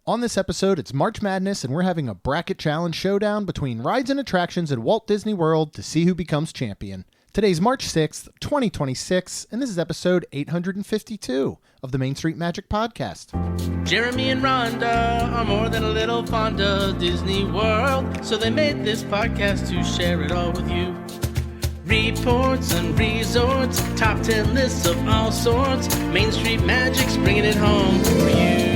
On this episode, it's March Madness, and we're having a bracket challenge showdown between rides and attractions at Walt Disney World to see who becomes champion. Today's March 6th, 2026, and this is episode 852 of the Main Street Magic Podcast. Jeremy and Rhonda are more than a little fond of Disney World, so they made this podcast to share it all with you. Reports and resorts, top 10 lists of all sorts, Main Street Magic's bringing it home for you.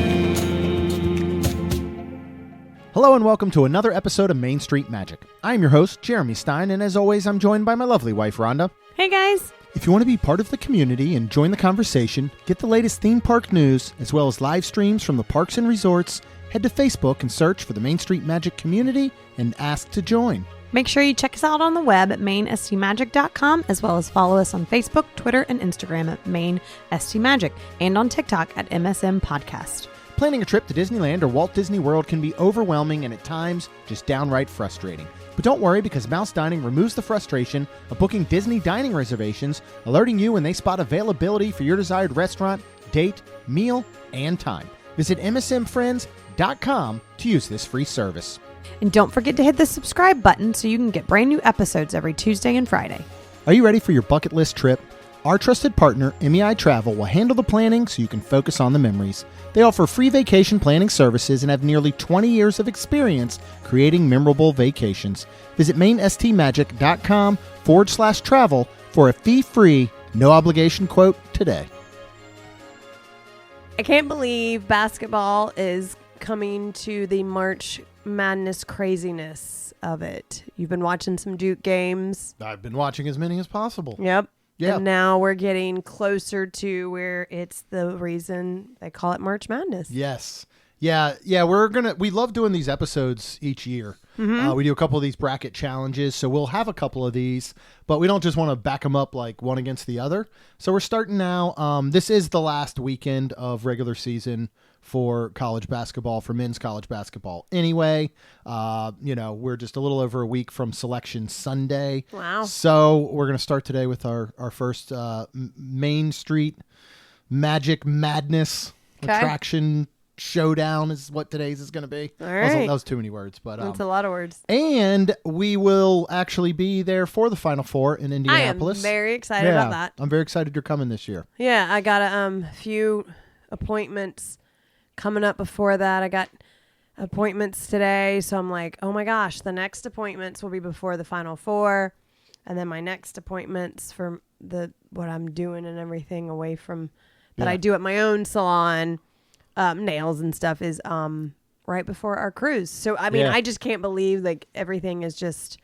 Hello and welcome to another episode of Main Street Magic. I'm your host, Jeremy Stein, and as always, I'm joined by my lovely wife, Rhonda. Hey guys! If you want to be part of the community and join the conversation, get the latest theme park news, as well as live streams from the parks and resorts, head to Facebook and search for the Main Street Magic community and ask to join. Make sure you check us out on the web at mainstmagic.com, as well as follow us on Facebook, Twitter, and Instagram at mainstmagic, and on TikTok at MSM Podcast. Planning a trip to Disneyland or Walt Disney World can be overwhelming and at times just downright frustrating. But don't worry, because Mouse Dining removes the frustration of booking Disney dining reservations, alerting you when they spot availability for your desired restaurant, date, meal, and time. Visit msmfriends.com to use this free service. And don't forget to hit the subscribe button so you can get brand new episodes every Tuesday and Friday. Are you ready for your bucket list trip? Our trusted partner, MEI Travel, will handle the planning so you can focus on the memories. They offer free vacation planning services and have nearly 20 years of experience creating memorable vacations. Visit mainstmagic.com/travel for a fee-free, no-obligation quote today. I can't believe basketball is coming to the March Madness craziness of it. You've been watching some Duke games. I've been watching as many as possible. Yep. Yeah. And now we're getting closer to where it's the reason they call it March Madness. Yes. Yeah. We love doing these episodes each year. Mm-hmm. We do a couple of these bracket challenges, so we'll have a couple of these, but we don't just want to back them up like one against the other. So we're starting now. This is the last weekend of regular season for college basketball, for men's college basketball. Anyway, we're just a little over a week from Selection Sunday. Wow. So we're going to start today with our first Main Street Magic Madness attraction showdown is what today's is going to be. All right. That was too many words, but that's a lot of words. And we will actually be there for the Final Four in Indianapolis. I am very excited about that. I'm very excited you're coming this year. Yeah, I got a few appointments coming up before that. I got appointments today, so I'm like, oh my gosh, the next appointments will be before the Final Four, and then my next appointments for what I'm doing and everything away from that I do at my own salon, nails and stuff, is right before our cruise. So I mean, I just can't believe like everything is just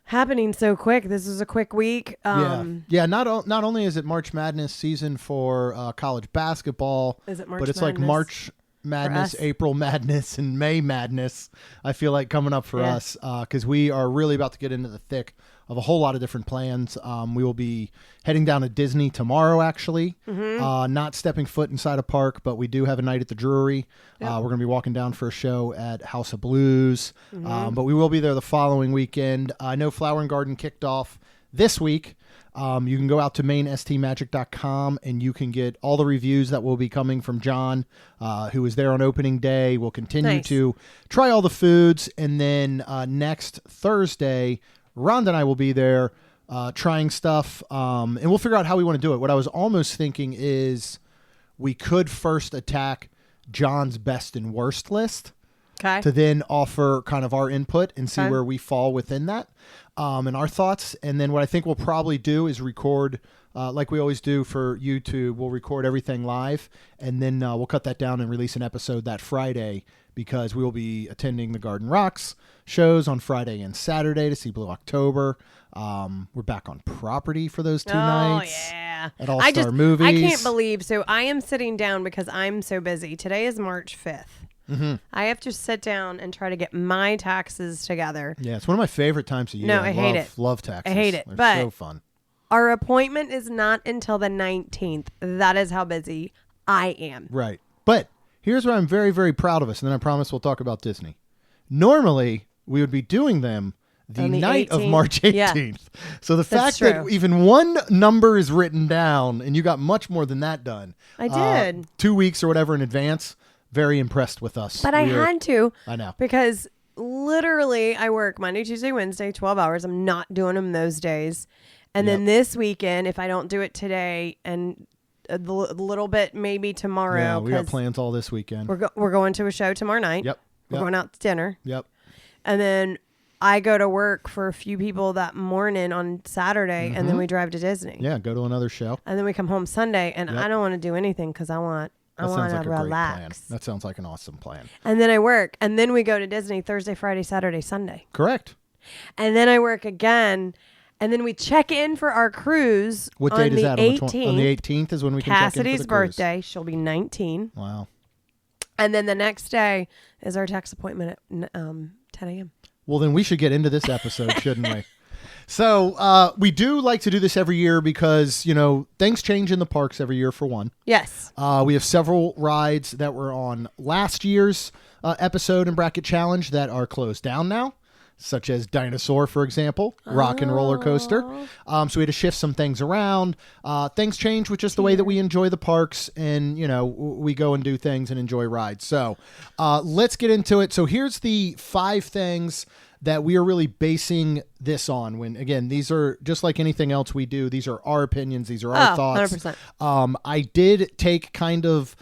happening so quick. This is a quick week. Not only is it March Madness season for college basketball, Is it March but it's Madness like March Madness, April Madness, and May Madness. I feel like coming up for us because we are really about to get into the thick of a whole lot of different plans. We will be heading down to Disney tomorrow, actually. Mm-hmm. Not stepping foot inside a park, but we do have a night at the Drury. Yep. We're going to be walking down for a show at House of Blues. Mm-hmm. But we will be there the following weekend. I know Flower and Garden kicked off this week. You can go out to mainstmagic.com and you can get all the reviews that will be coming from John, who was there on opening day. We'll continue to try all the foods. And then next Thursday, Rhonda and I will be there trying stuff, and we'll figure out how we want to do it. What I was almost thinking is we could first attack John's best and worst list to then offer kind of our input and see where we fall within that and our thoughts. And then what I think we'll probably do is record, like we always do for YouTube, we'll record everything live, and then we'll cut that down and release an episode that Friday, because we will be attending the Garden Rocks shows on Friday and Saturday to see Blue October. We're back on property for those 2 nights. Oh, yeah. At All-Star Movies. I can't believe. So I am sitting down because I'm so busy. Today is March 5th. Mm-hmm. I have to sit down and try to get my taxes together. Yeah, it's one of my favorite times of year. No, I hate it. Love taxes. I hate it. They're but so fun. Our appointment is not until the 19th. That is how busy I am. Right. But here's what I'm very, very proud of us, and then I promise we'll talk about Disney. Normally, we would be doing them the night 18th. of March 18th. Yeah. So the fact that even one number is written down, and you got much more than that done. I did. 2 weeks or whatever in advance. very impressed with us. But I had to. I know. Because literally I work Monday, Tuesday, Wednesday, 12 hours. I'm not doing them those days. And then this weekend, if I don't do it today and a little bit maybe tomorrow. Yeah, we got plans all this weekend. We're going to a show tomorrow night. Yep. We're going out to dinner. Yep. And then I go to work for a few people that morning on Saturday, and then we drive to Disney. Yeah, go to another show. And then we come home Sunday, and I don't want to do anything because I want to relax. That sounds like an awesome plan. And then I work, and then we go to Disney Thursday, Friday, Saturday, Sunday. Correct. And then I work again, and then we check in for our cruise. What date is that? 18th. On the 18th is when we can check in for Cassidy's the cruise. birthday. She'll be 19. Wow. And then the next day is our tax appointment at 10 a.m. Well, then we should get into this episode, shouldn't we? So we do like to do this every year because, things change in the parks every year, for one. Yes. We have several rides that were on last year's episode and bracket challenge that are closed down now, such as Dinosaur, for example, Rock and Roller Coaster. So we had to shift some things around. Things change with just the way that we enjoy the parks, and, we go and do things and enjoy rides. So let's get into it. So here's the 5 things that we are really basing this on. When, again, these are just like anything else we do. These are our opinions. These are our thoughts. 100%. I did take kind of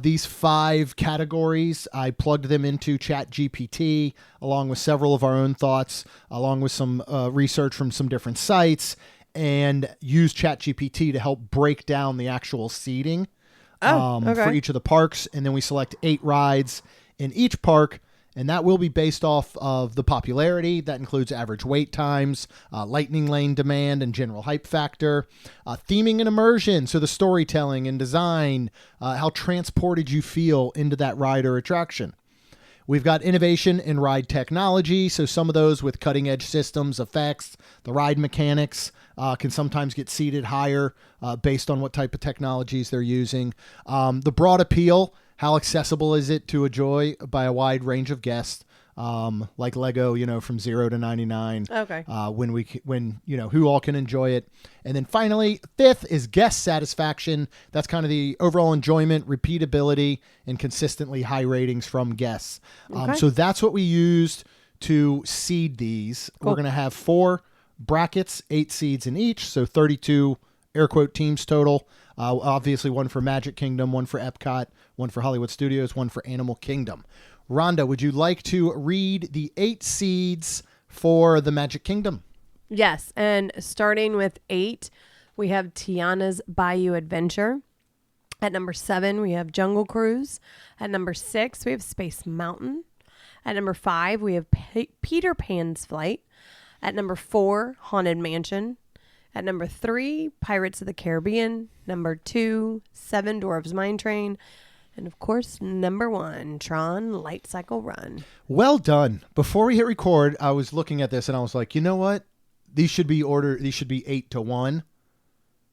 these 5 categories. I plugged them into ChatGPT along with several of our own thoughts, along with some research from some different sites, and used ChatGPT to help break down the actual seating for each of the parks. And then we select 8 rides in each park. And that will be based off of the popularity. That includes average wait times, lightning lane demand, and general hype factor. Theming and immersion, so the storytelling and design, how transported you feel into that ride or attraction. We've got innovation in ride technology, so some of those with cutting-edge systems, effects, the ride mechanics can sometimes get seated higher based on what type of technologies they're using. The broad appeal, how accessible is it to enjoy by a wide range of guests, like Lego, from 0 to 99. Okay. When who all can enjoy it. And then finally, 5th is guest satisfaction. That's kind of the overall enjoyment, repeatability, and consistently high ratings from guests. So that's what we used to seed these. Cool. We're going to have 4 brackets, 8 seeds in each, so 32 air quote teams total. Obviously, one for Magic Kingdom, one for EPCOT, one for Hollywood Studios, one for Animal Kingdom. Rhonda, would you like to read the 8 seeds for the Magic Kingdom? Yes, and starting with 8, we have Tiana's Bayou Adventure. At number 7, we have Jungle Cruise. At number 6, we have Space Mountain. At number 5, we have Peter Pan's Flight. At number 4, Haunted Mansion. At number 3, Pirates of the Caribbean. Number 2, Seven Dwarfs Mine Train. And of course, number 1, TRON Lightcycle Run. Well done. Before we hit record, I was looking at this and I was like, you know what? These should be 8 to 1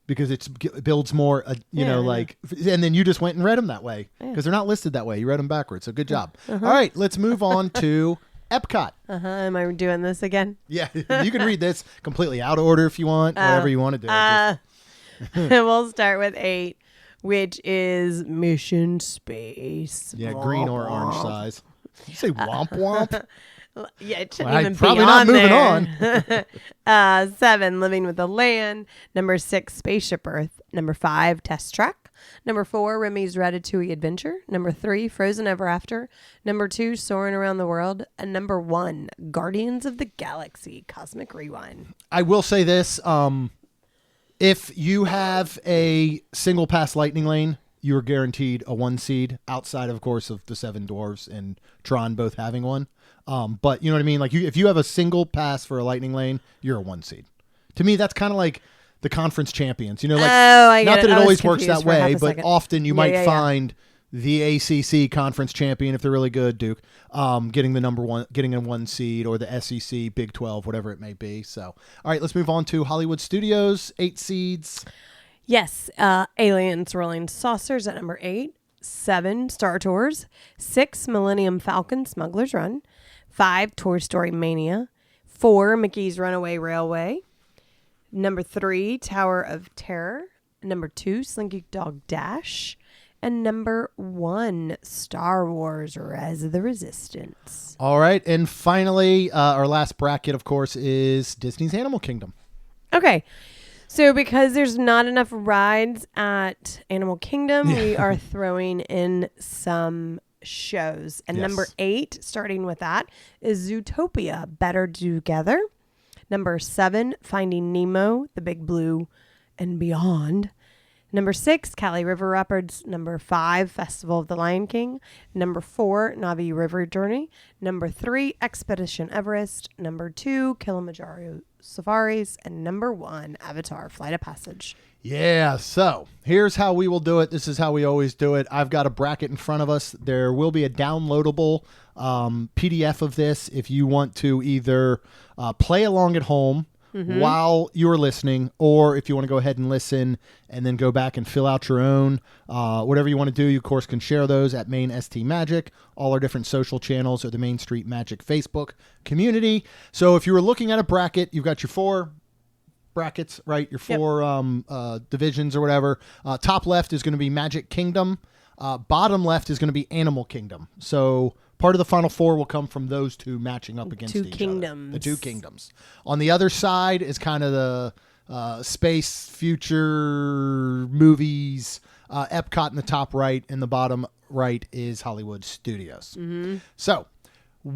because it builds more, and then you just went and read them that way because they're not listed that way. You read them backwards. So good job. All right, let's move on to EPCOT. Am I doing this again? Yeah, you can read this completely out of order if you want, whatever you want to do. We'll start with 8, which is Mission Space. Yeah, green or orange size. Did you say womp womp? Yeah, it shouldn't even be probably on not moving there. on. 7, Living with the Land. Number 6, Spaceship Earth. Number 5, Test Track. Number 4, Remy's Ratatouille Adventure. Number 3, Frozen Ever After. Number 2, Soaring Around the World. And number 1, Guardians of the Galaxy Cosmic Rewind. I will say this. If you have a single pass lightning lane, you are guaranteed a 1 seed outside, of course, of the 7 Dwarfs and Tron both having one. But you know what I mean? Like if you have a single pass for a lightning lane, you're a 1 seed. To me, that's kind of like the conference champions, not that it always works that way, but often you might find the ACC conference champion, if they're really good, Duke, getting a 1 seed, or the SEC, Big 12, whatever it may be. So, all right, let's move on to Hollywood Studios, 8 seeds. Yes, Aliens Rolling Saucers at number 8, 7, Star Tours, 6, Millennium Falcon Smuggler's Run, 5, Toy Story Mania, 4, Mickey's Runaway Railway, number 3, Tower of Terror, number 2, Slinky Dog Dash, And number 1, Star Wars Rise of the Resistance. All right. And finally, our last bracket, of course, is Disney's Animal Kingdom. Okay. So because there's not enough rides at Animal Kingdom, we are throwing in some shows. And number 8, starting with that, is Zootopia, Better Together. Number 7, Finding Nemo, The Big Blue and Beyond. Number 6, Cali River Rapids. Number 5, Festival of the Lion King. Number 4, Navi River Journey. Number 3, Expedition Everest. Number 2, Kilimanjaro Safaris. And number 1, Avatar Flight of Passage. Yeah, so here's how we will do it. This is how we always do it. I've got a bracket in front of us. There will be a downloadable PDF of this if you want to either play along at home while you're listening, or if you want to go ahead and listen and then go back and fill out your own, whatever you want to do, you of course can share those at Main ST Magic, all our different social channels, or the Main Street Magic Facebook community. So if you were looking at a bracket, you've got your 4 brackets, right? Your 4 divisions or whatever. Top left is going to be Magic Kingdom. Bottom left is going to be Animal Kingdom. So part of the final 4 will come from those 2 matching up against each other. The 2 kingdoms. On the other side is kind of the space future movies. Epcot in the top right, and the bottom right is Hollywood Studios. So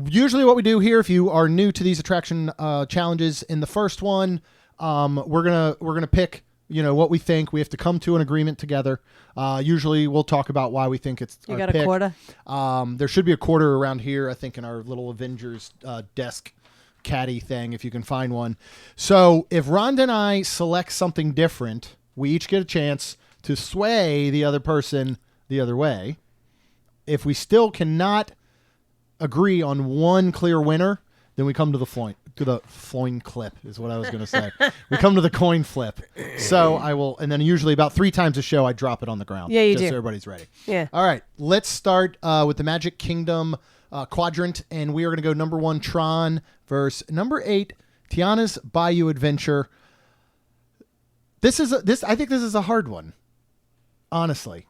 usually what we do here, if you are new to these attraction challenges, in the first one, we're gonna pick, what we think. We have to come to an agreement together. Usually we'll talk about why we think it's You our got pick. a quarter? There should be a quarter around here, I think, in our little Avengers desk caddy thing, if you can find one. So if Rhonda and I select something different, we each get a chance to sway the other person the other way. If we still cannot agree on one clear winner, then we come to the coin flip is what I was going to say. We come to the coin flip. So I will, and then usually about 3 times a show, I drop it on the ground. Yeah, you just do. so everybody's ready. Yeah. All right. Let's start with the Magic Kingdom quadrant, and we are going to go number 1, Tron, versus number 8, Tiana's Bayou Adventure. I think this is a hard one, honestly,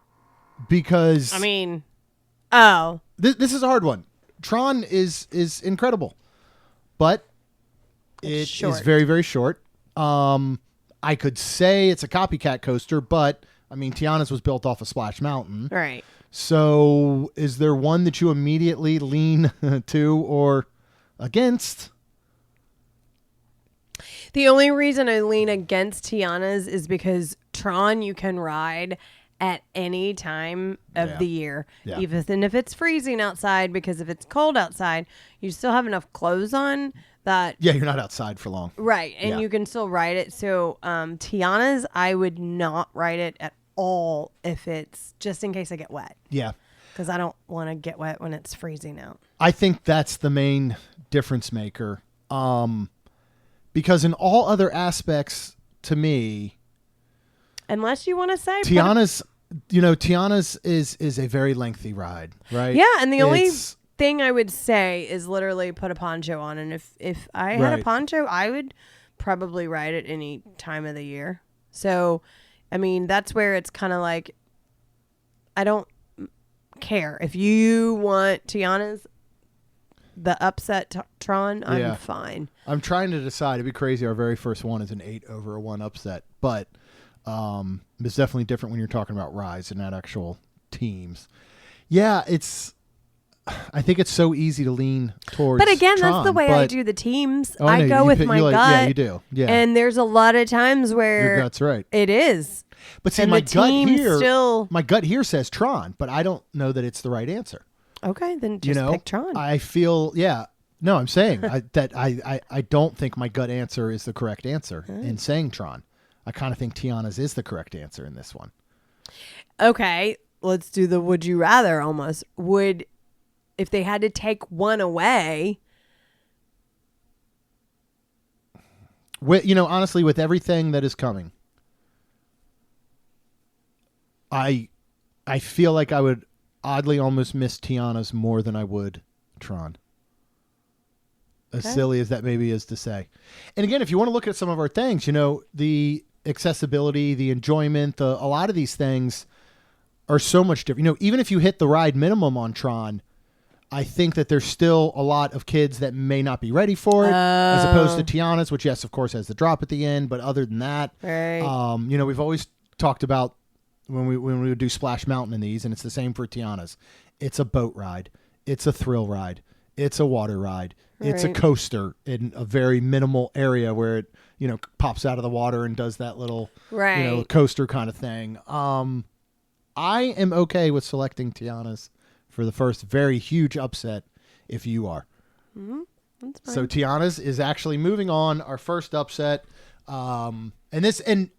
because this is a hard one. Tron is incredible, but it is very, very short. I could say it's a copycat coaster, but Tiana's was built off of Splash Mountain. Right. So is there one that you immediately lean to or against? The only reason I lean against Tiana's is because Tron you can ride at any time of the year, even if it's freezing outside, because if it's cold outside, you still have enough clothes on that. Yeah, you're not outside for long. Right, and you can still ride it. So Tiana's, I would not ride it at all if it's just in case I get wet. Yeah. Because I don't want to get wet when it's freezing out. I think that's the main difference maker. Because in all other aspects, to me, unless you want to say Tiana's is a very lengthy ride, right? Yeah, and the only thing I would say is literally put a poncho on, and if I had a poncho, I would probably ride it any time of the year. So, that's where it's kind of like, I don't care. If you want Tiana's, the upset Tron, I'm fine. I'm trying to decide. It'd be crazy. Our very first one is an 8 over a 1 upset, but it's definitely different when you're talking about Rise and not actual teams. Yeah, I think it's so easy to lean towards. But again, Tron, that's the way I do the teams. I no, go with my gut. Yeah, you do. Yeah, and there's a lot of times where your gut's right. It is. But see, and my gut here says Tron, but I don't know that it's the right answer. Okay, then just pick Tron. I feel, no, I'm saying I don't think my gut answer is the correct answer in saying Tron. I kind of think Tiana's is the correct answer in this one. Okay, let's do the would you rather almost. If they had to take one away. Honestly, with everything that is coming, I feel like I would oddly almost miss Tiana's more than I would Tron. As silly as that maybe is to say. And again, if you want to look at some of our things, the accessibility, the enjoyment, a lot of these things, are so much different. You know, even if you hit the ride minimum on Tron, I think that there's still a lot of kids that may not be ready for it, as opposed to Tiana's, which, yes, of course, has the drop at the end. But other than that, you know, we've always talked about when we would do Splash Mountain in these, and it's the same for Tiana's. It's a boat ride. It's a thrill ride. It's a water ride. It's a coaster in a very minimal area where it, you know, pops out of the water and does that little, you know, coaster kind of thing. I am okay with selecting Tiana's for the first very huge upset if you are. That's fine. So Tiana's is actually moving on, our first upset. And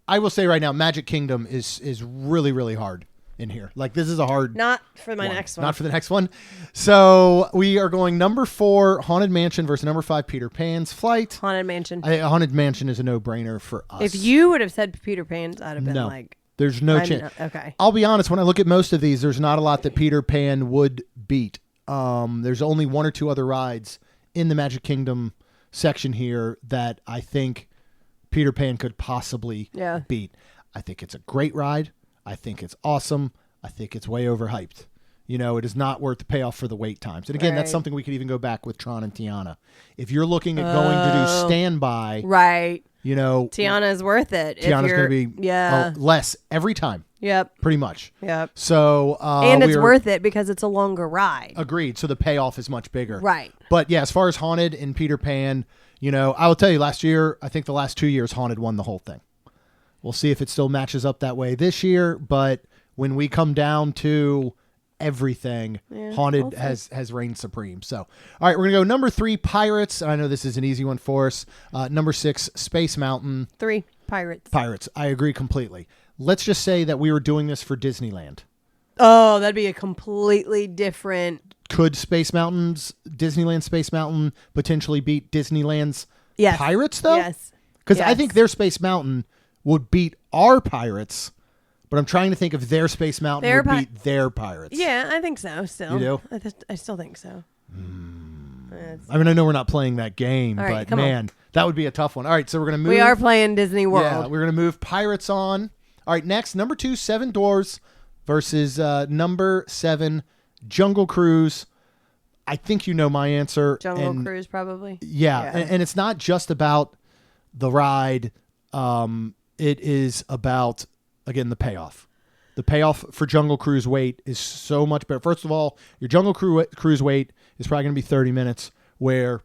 I will say right now, Magic Kingdom is really, really hard in here. Like, this is a hard Not for my next one. Not for the next one. So we are going number 4, Haunted Mansion versus number 5, Peter Pan's Flight. Haunted Mansion. Haunted Mansion is a no-brainer for us. If you would have said Peter Pan's, I'd have been like... There's no chance. Okay. I'll be honest, when I look at most of these, there's not a lot that Peter Pan would beat. There's only 1 or 2 other rides in the Magic Kingdom section here that I think Peter Pan could possibly beat. I think it's a great ride. I think it's awesome. I think it's way overhyped. You know, it is not worth the payoff for the wait times. And again, that's something we could even go back with Tron and Tiana. If you're looking at going to do standby, right? You know, Tiana's worth it. Tiana's going to be less every time. Yep. Pretty much. Yep. So and it's worth it because it's a longer ride. Agreed. So the payoff is much bigger. Right. But yeah, as far as Haunted and Peter Pan, you know, I will tell you, last year, I think the last 2 years, Haunted won the whole thing. We'll see if it still matches up that way this year. But when we come down to everything, Haunted has reigned supreme. So, all right, we're going to go number 3, Pirates. I know this is an easy one for us. Number 6, Space Mountain. 3, Pirates. Pirates. I agree completely. Let's just say that we were doing this for Disneyland. Oh, that'd be a completely different... Could Disneyland Space Mountain potentially beat Disneyland's Pirates, though? Yes. Because I think their Space Mountain would beat our Pirates, but I'm trying to think if their Space Mountain would beat their Pirates. Yeah, I think so, still. You do? I still think so. I mean, I know we're not playing that game, but man, that would be a tough one. All right, so we're going to move. We are playing Disney World. Yeah, we're going to move Pirates on. All right, next, number 2, Seven Dwarfs versus number 7, Jungle Cruise. I think you know my answer. Jungle Cruise, probably. Yeah. And it's not just about the ride. It is about, again, the payoff. The payoff for Jungle Cruise wait is so much better. First of all, your Jungle Cruise wait is probably going to be 30 minutes, where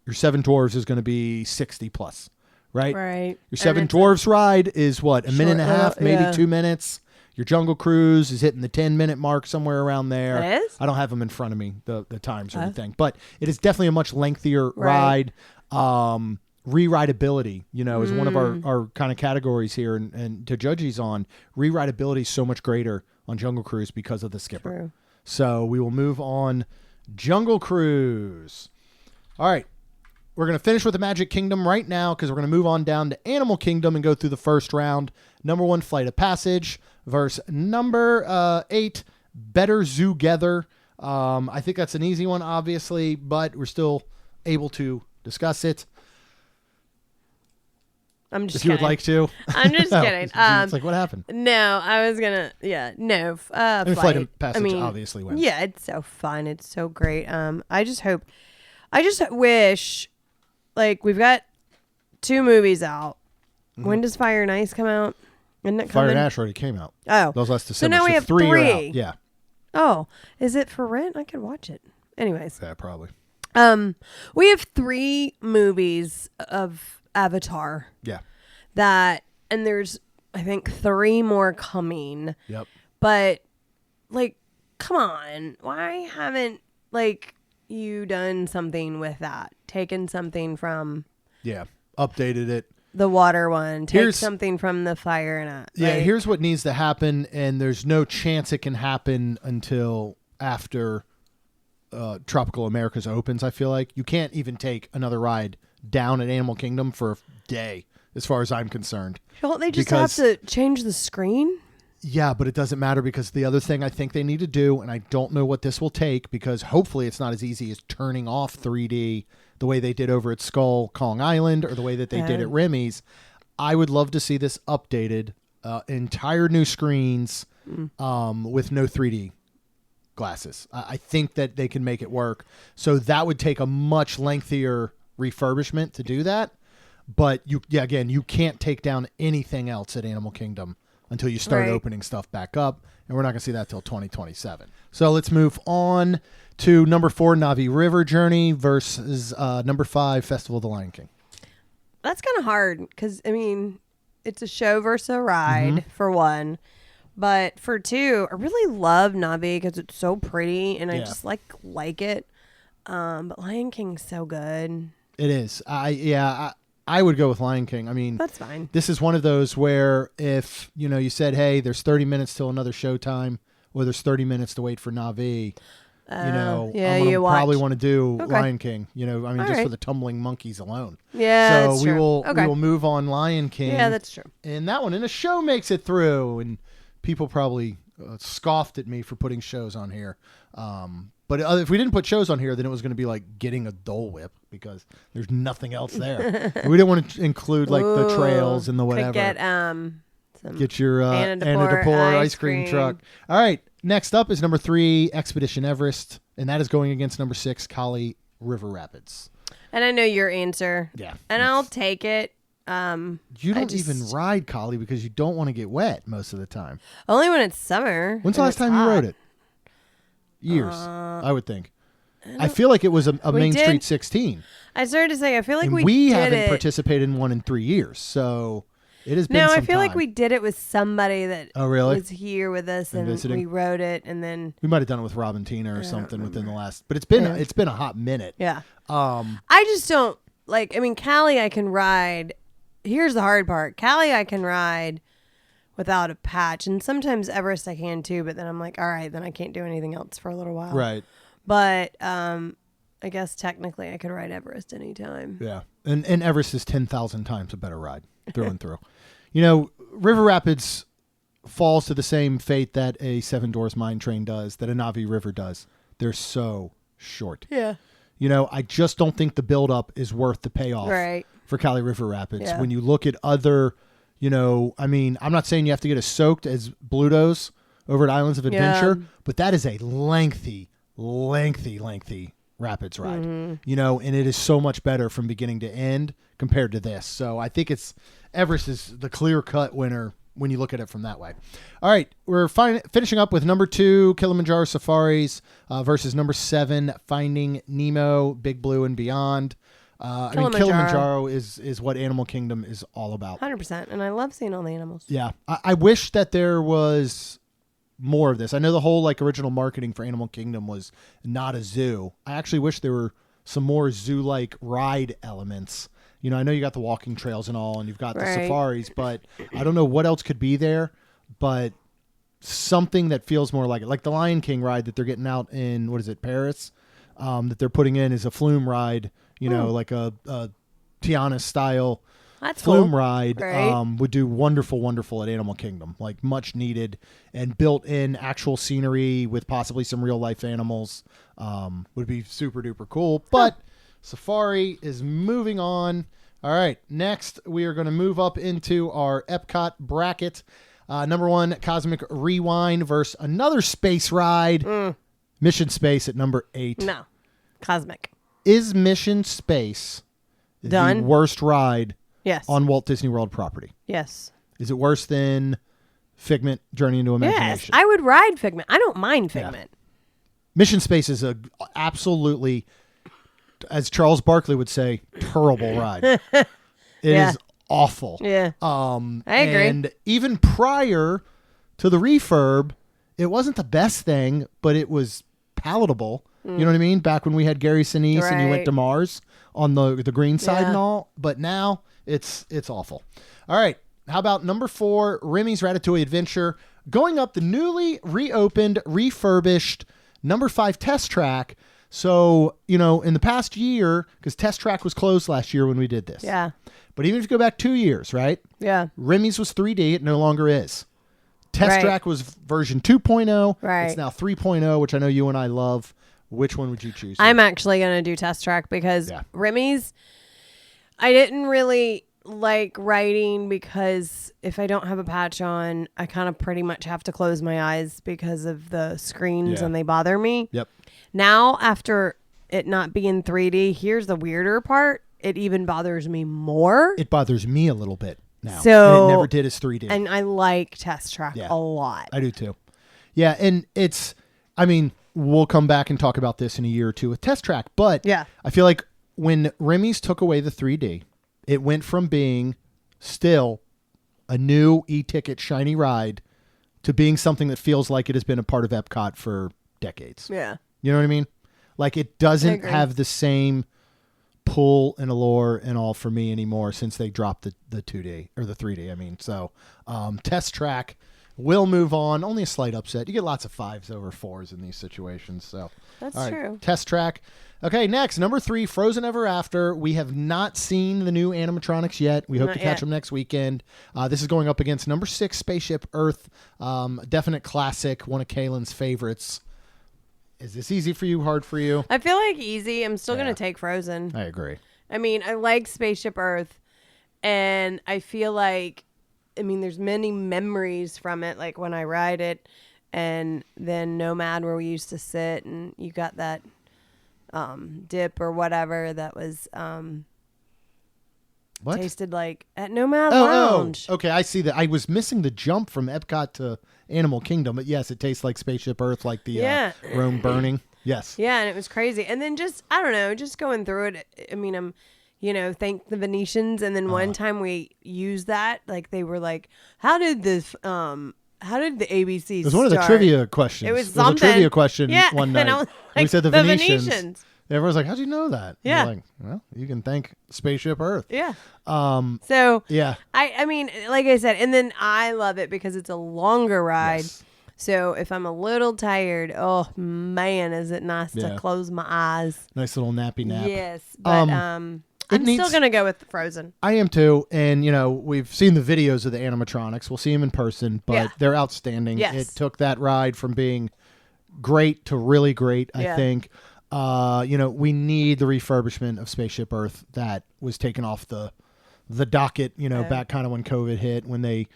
your Seven Dwarfs is going to be 60 plus, right? Right. Your Seven Dwarfs ride is what, a minute and a half, maybe 2 minutes. Your Jungle Cruise is hitting the 10-minute mark, somewhere around there. It is? I don't have them in front of me, the times or anything, but it is definitely a much lengthier ride. Re-rideability, you know, is one of our kind of categories here, and to judge these on, re-rideability is so much greater on Jungle Cruise because of the skipper. True. So we will move on Jungle Cruise. All right. We're going to finish with the Magic Kingdom right now because we're going to move on down to Animal Kingdom and go through the first round. Number 1, Flight of Passage versus number 8, Better Zoogether. I think that's an easy one, obviously, but we're still able to discuss it. I'm just if you would like to. I'm just kidding. It's like, what happened? No, I was going to, no. Flight of Passage obviously wins. Yeah, it's so fun. It's so great. I just wish, like, we've got 2 movies out. Mm-hmm. When does Fire and Ice come out? Isn't it Fire and Ash already came out. Oh. That was last December. So now we have 3. 3. Are out. Yeah. Oh, is it for rent? I could watch it. Anyways. Yeah, probably. We have 3 movies of Avatar. Yeah. And there's, I think, 3 more coming. Yep. But, like, come on. Why haven't, like, you done something with that? Taken something from... Yeah. Updated it. The water one. Take something from the fire and yeah, here's what needs to happen, and there's no chance it can happen until after Tropical Americas opens, I feel like. You can't even take another ride down at Animal Kingdom for a day, as far as I'm concerned. Don't they just have to change the screen? Yeah, but it doesn't matter because the other thing I think they need to do, and I don't know what this will take, because hopefully it's not as easy as turning off 3D the way they did over at Skull Kong Island or the way that they did at Remy's. I would love to see this updated, entire new screens, with no 3D glasses. I think that they can make it work. So that would take a much lengthier refurbishment to do that. But you can't take down anything else at Animal Kingdom until you start opening stuff back up. And we're not going to see that till 2027. So let's move on to number 4, Navi River Journey versus number 5, Festival of the Lion King. That's kind of hard because, I mean, it's a show versus a ride for one. But for two, I really love Navi because it's so pretty and I just like it. But Lion King's so good. It is. I would go with Lion King. I mean, that's fine. This is one of those where if, you said, hey, there's 30 minutes till another showtime, or there's 30 minutes to wait for Navi, I'm gonna probably want to do Lion King, just for the tumbling monkeys alone. Yeah, so we will move on Lion King. Yeah, that's true. And that one, and a show makes it through, and people probably scoffed at me for putting shows on here. But if we didn't put shows on here, then it was going to be like getting a Dole Whip because there's nothing else there. We didn't want to include like the trails and the whatever. Get your Anna DePore ice cream truck. All right. Next up is number 3, Expedition Everest, and that is going against number 6, Kali River Rapids. And I know your answer. Yeah. And I'll take it. You don't even ride Kali because you don't want to get wet most of the time. Only when it's summer. When's the last time you rode it? Years, I would think. I feel like it was a Main Street 16. I started to say, I feel like and we haven't participated in one in 3 years, so it has been some I feel time. like we did it with somebody that was here with us and visiting? We rode it, and then we might have done it with Robin Tina or something within the last. But it's been a hot minute. Yeah. I just don't like. I mean, Cali I can ride. Here's the hard part. Cali I can ride without a patch, and sometimes Everest I can too. But then I'm like, all right, then I can't do anything else for a little while. Right. But I guess technically I could ride Everest anytime. Yeah, and Everest is 10,000 times a better ride through and through. River Rapids falls to the same fate that a Seven Dwarfs Mine Train does, that a Navi River does. They're so short. Yeah. I just don't think the buildup is worth the payoff for Kali River Rapids. Yeah. When you look at other, I'm not saying you have to get as soaked as Bluto's over at Islands of Adventure, but that is a lengthy rapids ride, and it is so much better from beginning to end compared to this. So I think Everest is the clear-cut winner when you look at it from that way. All right, we're finishing up with number 2, Kilimanjaro Safaris versus number 7, Finding Nemo, Big Blue and Beyond. Kilimanjaro is what Animal Kingdom is all about. 100%, and I love seeing all the animals. Yeah, I wish that there was more of this. I know the whole original marketing for Animal Kingdom was not a zoo. I actually wish there were some more zoo-like ride elements. I know you got the walking trails and all, and you've got the safaris, but I don't know what else could be there, but something that feels more like it. Like the Lion King ride that they're getting out in, Paris, that they're putting in is a flume ride, like a Tiana-style flume ride would do wonderful at Animal Kingdom, like much needed, and built in actual scenery with possibly some real life animals would be super duper cool. But Safari is moving on. All right, next we are going to move up into our Epcot bracket. Number 1, Cosmic Rewind versus another space ride, Mission Space at number 8. No, Cosmic. Is Mission Space the worst ride? Yes. On Walt Disney World property? Yes. Is it worse than Figment, Journey into Imagination? Yes, I would ride Figment. I don't mind Figment. Yeah. Mission Space is a absolutely, as Charles Barkley would say, terrible ride. It is awful. Yeah. I agree. And even prior to the refurb, it wasn't the best thing, but it was palatable. You know what I mean? Back when we had Gary Sinise and you went to Mars on the green side and all. But now it's awful. All right. How about number 4, Remy's Ratatouille Adventure, going up the newly reopened, refurbished number 5 Test Track. So, in the past year, because Test Track was closed last year when we did this. Yeah. But even if you go back 2 years, right? Yeah. Remy's was 3D. It no longer is. Test Track was version 2.0. Right. It's now 3.0, which I know you and I love. Which one would you choose? I'm actually going to do Test Track because Remy's, I didn't really like riding because if I don't have a patch on, I kind of pretty much have to close my eyes because of the screens and they bother me. Yep. Now, after it not being 3D, here's the weirder part. It even bothers me more. It bothers me a little bit now. So, and it never did as 3D. And I like Test Track a lot. I do too. Yeah, and we'll come back and talk about this in a year or two with Test Track, but I feel like when Remy's took away the 3D, it went from being still a new e-ticket shiny ride to being something that feels like it has been a part of EPCOT for decades. Yeah. You know what I mean? Like it doesn't have the same pull and allure and all for me anymore since they dropped the 2D or the 3D. I mean, so Test Track will move on. Only a slight upset. You get lots of 5s over 4s in these situations. So that's true. Test Track. Okay, next, number 3, Frozen Ever After. We have not seen the new animatronics yet. We hope to catch them next weekend. This is going up against number 6, Spaceship Earth. Definite classic, one of Kaylin's favorites. Is this easy for you, hard for you? I feel like easy. I'm still going to take Frozen. I agree. I mean, I like Spaceship Earth, and I feel like, there's many memories from it, like when I ride it, and then Nomad where we used to sit, and you got that dip or whatever that was tasted like at Nomad Lounge. Okay, I see that. I was missing the jump from Epcot to Animal Kingdom, but yes, it tastes like Spaceship Earth, like the Rome burning. Yes. Yeah, and it was crazy. And then just going through it. I'm, thank the Venetians. And then one time we used that, like they were like, how did the ABC It was one of the trivia questions. It was something. A trivia question one night. And I was we said the Venetians. Venetians. Everyone's like, how'd you know that? Yeah. And we're like, well, you can thank Spaceship Earth. Yeah. So yeah. I mean, like I said, and then I love it because it's a longer ride. Yes. So if I'm a little tired, oh man, is it nice to close my eyes. Nice little nappy nap. Yes. But I'm still going to go with Frozen. I am too. And, we've seen the videos of the animatronics. We'll see them in person, but they're outstanding. Yes. It took that ride from being great to really great, I think. We need the refurbishment of Spaceship Earth that was taken off the docket, back kind of when COVID hit, when they,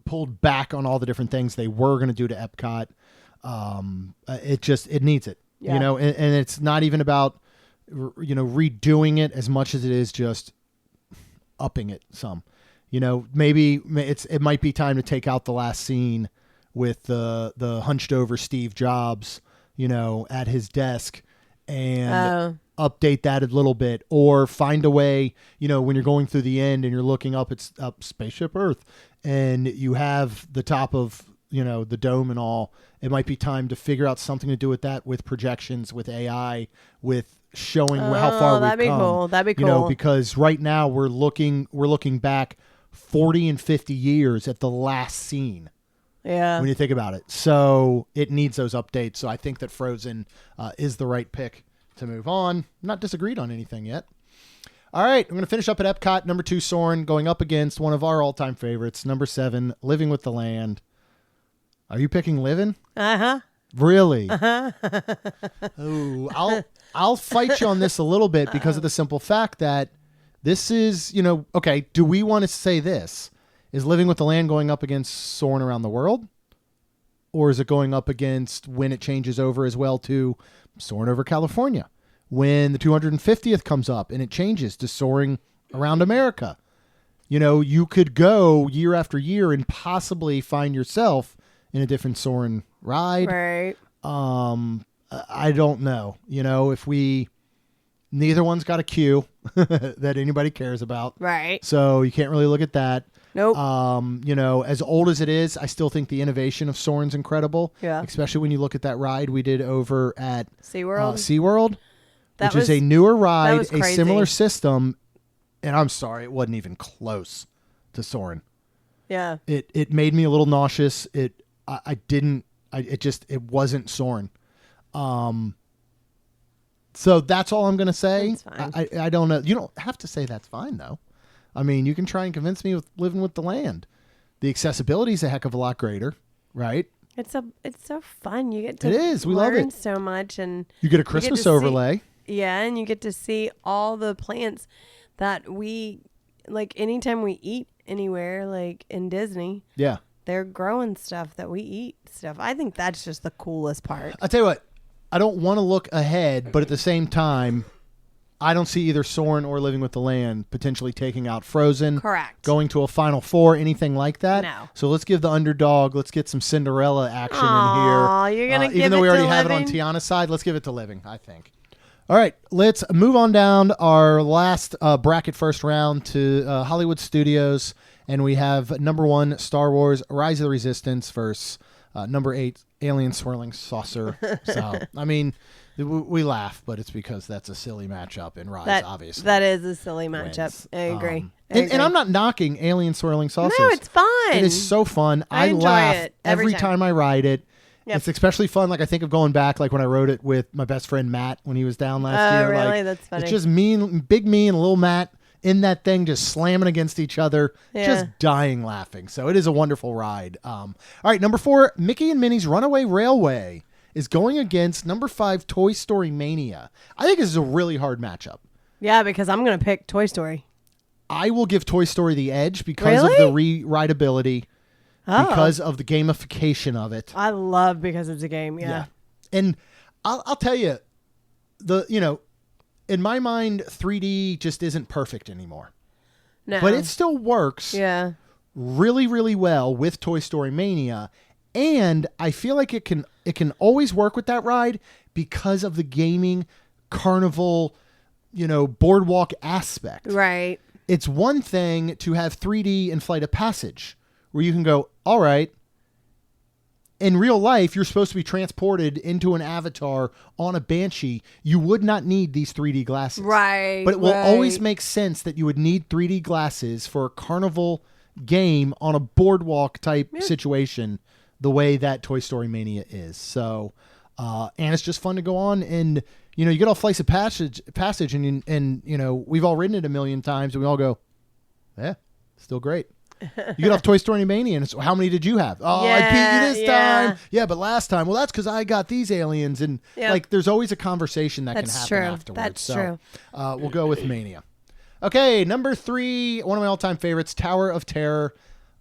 pulled back on all the different things they were going to do to Epcot. It needs it, and it's not even about, redoing it as much as it is just upping it some. Maybe it might be time to take out the last scene with the hunched over Steve Jobs, at his desk and update that a little bit, or find a way, when you're going through the end and you're looking up Spaceship Earth and you have the top of, the dome and all, it might be time to figure out something to do with that, with projections, with AI, with showing how far we've come. That'd be cool. Because right now we're looking back 40 and 50 years at the last scene. Yeah. When you think about it. So it needs those updates. So I think that Frozen is the right pick to move on. Not disagreed on anything yet. All right. I'm going to finish up at Epcot. Number 2, Soarin', going up against one of our all-time favorites. Number 7, Living with the Land. Are you picking Living? Uh-huh. Really? Uh-huh. Oh, I'll fight you on this a little bit because of the simple fact that this is, okay, do we want to say this? Is Living with the Land going up against Soarin' Around the World? Or is it going up against, when it changes over as well, to Soarin' Over California? When the 250th comes up and it changes to Soaring Around America? You could go year after year and possibly find yourself in a different Soarin' ride. Right. I don't know. If neither one's got a queue that anybody cares about. Right. So you can't really look at that. Nope. As old as it is, I still think the innovation of Soarin's incredible. Yeah. Especially when you look at that ride we did over at SeaWorld. Which is a newer ride, a crazy. similar system. And I'm sorry, it wasn't even close to Soarin'. Yeah. It made me a little nauseous. It wasn't Soarin'. So that's all I'm going to say. That's fine. I don't know. You don't have to say that's fine, though. I mean, you can try and convince me with Living with the Land. The accessibility is a heck of a lot greater, right? It's so fun. You get to we love it so much, and you get a Christmas overlay. And you get to see all the plants. that we, like, anytime we eat anywhere, like in Disney, Yeah. they're growing stuff that we eat stuff. I think that's just the coolest part. I'll tell you what, I don't want to look ahead, but at the same time, I don't see either Soarin' or Living with the Land potentially taking out Frozen. Correct. Going to a Final Four, anything like that. No. So let's give the underdog, let's get some Cinderella action in here. Aw, you're gonna give even though it we to already have it on Living? Tiana's side, let's give it to Living, I think. All right, let's move on down our last bracket first round to Hollywood Studios. And we have number 1, Star Wars Rise of the Resistance versus number 8, Alien Swirling Saucer. So, I mean, we laugh, but it's because that's a silly matchup in Rise, obviously. That is a silly matchup. wins. I agree. And I'm not knocking Alien Swirling Saucers. No, it's fun. It is so fun. I enjoy laugh it every every time I ride it. Yep. It's especially fun. Like I think of going back, like when I rode it with my best friend Matt when he was down last year. Really? Like, That's funny. It's just big me and little Matt in that thing, just slamming against each other, just dying laughing. So it is a wonderful ride. All right, number 4, Mickey and Minnie's Runaway Railway is going against number 5, Toy Story Mania. I think this is a really hard matchup. Yeah, because I'm going to pick Toy Story. I will give Toy Story the edge because of the rideability. Because of the gamification of it. I love because it's a game. Yeah. And I'll tell you, in my mind, 3D just isn't perfect anymore. No. But it still works really, really well with Toy Story Mania. And I feel like it can always work with that ride because of the gaming carnival, boardwalk aspect. Right. It's one thing to have 3D in Flight of Passage, where you can go, all right, in real life, you're supposed to be transported into an avatar on a Banshee. You would not need these 3D glasses. Right. But it will always make sense that you would need 3D glasses for a carnival game on a boardwalk type situation, the way that Toy Story Mania is. So, and it's just fun to go on and, you get off Flights of Passage and we've all ridden it a million times and we all go, yeah, still great. You get off Toy Story Mania, and it's, how many did you have? Oh, I beat you this time. Yeah, but last time, well, that's because I got these aliens. And there's always a conversation that can happen afterwards. That's true. We'll go with Mania. Okay, number 3, one of my all-time favorites, Tower of Terror,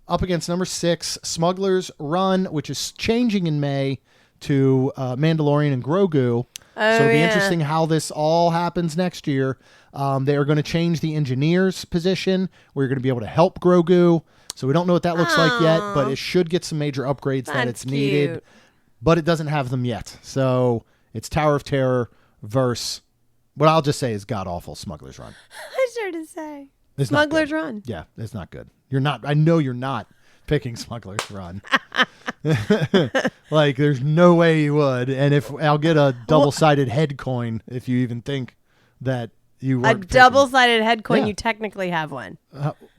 up against number 6, Smuggler's Run, which is changing in May to Mandalorian and Grogu. So it'll be interesting how this all happens next year. They are going to change the engineer's position where you're going to be able to help Grogu. So we don't know what that looks like yet, but it should get some major upgrades that it's needed. But it doesn't have them yet. So it's Tower of Terror versus what I'll just say is god-awful Smuggler's Run. I started to say. It's Smuggler's Run. Yeah, it's not good. I know you're not picking Smuggler's Run. Like, there's no way you would. And if I'll get a double-sided head coin if you even think that you weren't a double-sided head coin. You technically have one.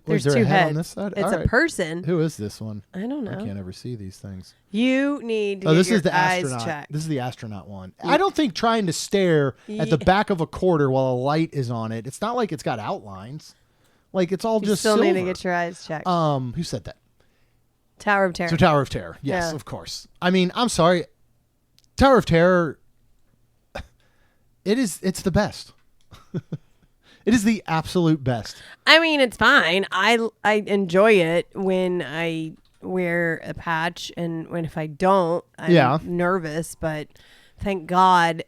There's there 2 a head heads. on this side? It's All a right. person. Who is this one? I don't know. I can't ever see these things. You need to Oh, get this your is the eyes astronaut. checked. This is the astronaut one. I don't think trying to stare at the back of a quarter while a light is on it. It's not like it's got outlines. Like, it's all You just still silver. need to get your eyes checked. Who said that? Tower of Terror. So Tower of Terror. Yes, Yeah. of course. I mean, I'm sorry. Tower of Terror, it's the best. It is the absolute best. I mean, it's fine. I enjoy it when I wear a patch, and if I don't, I'm nervous. But thank God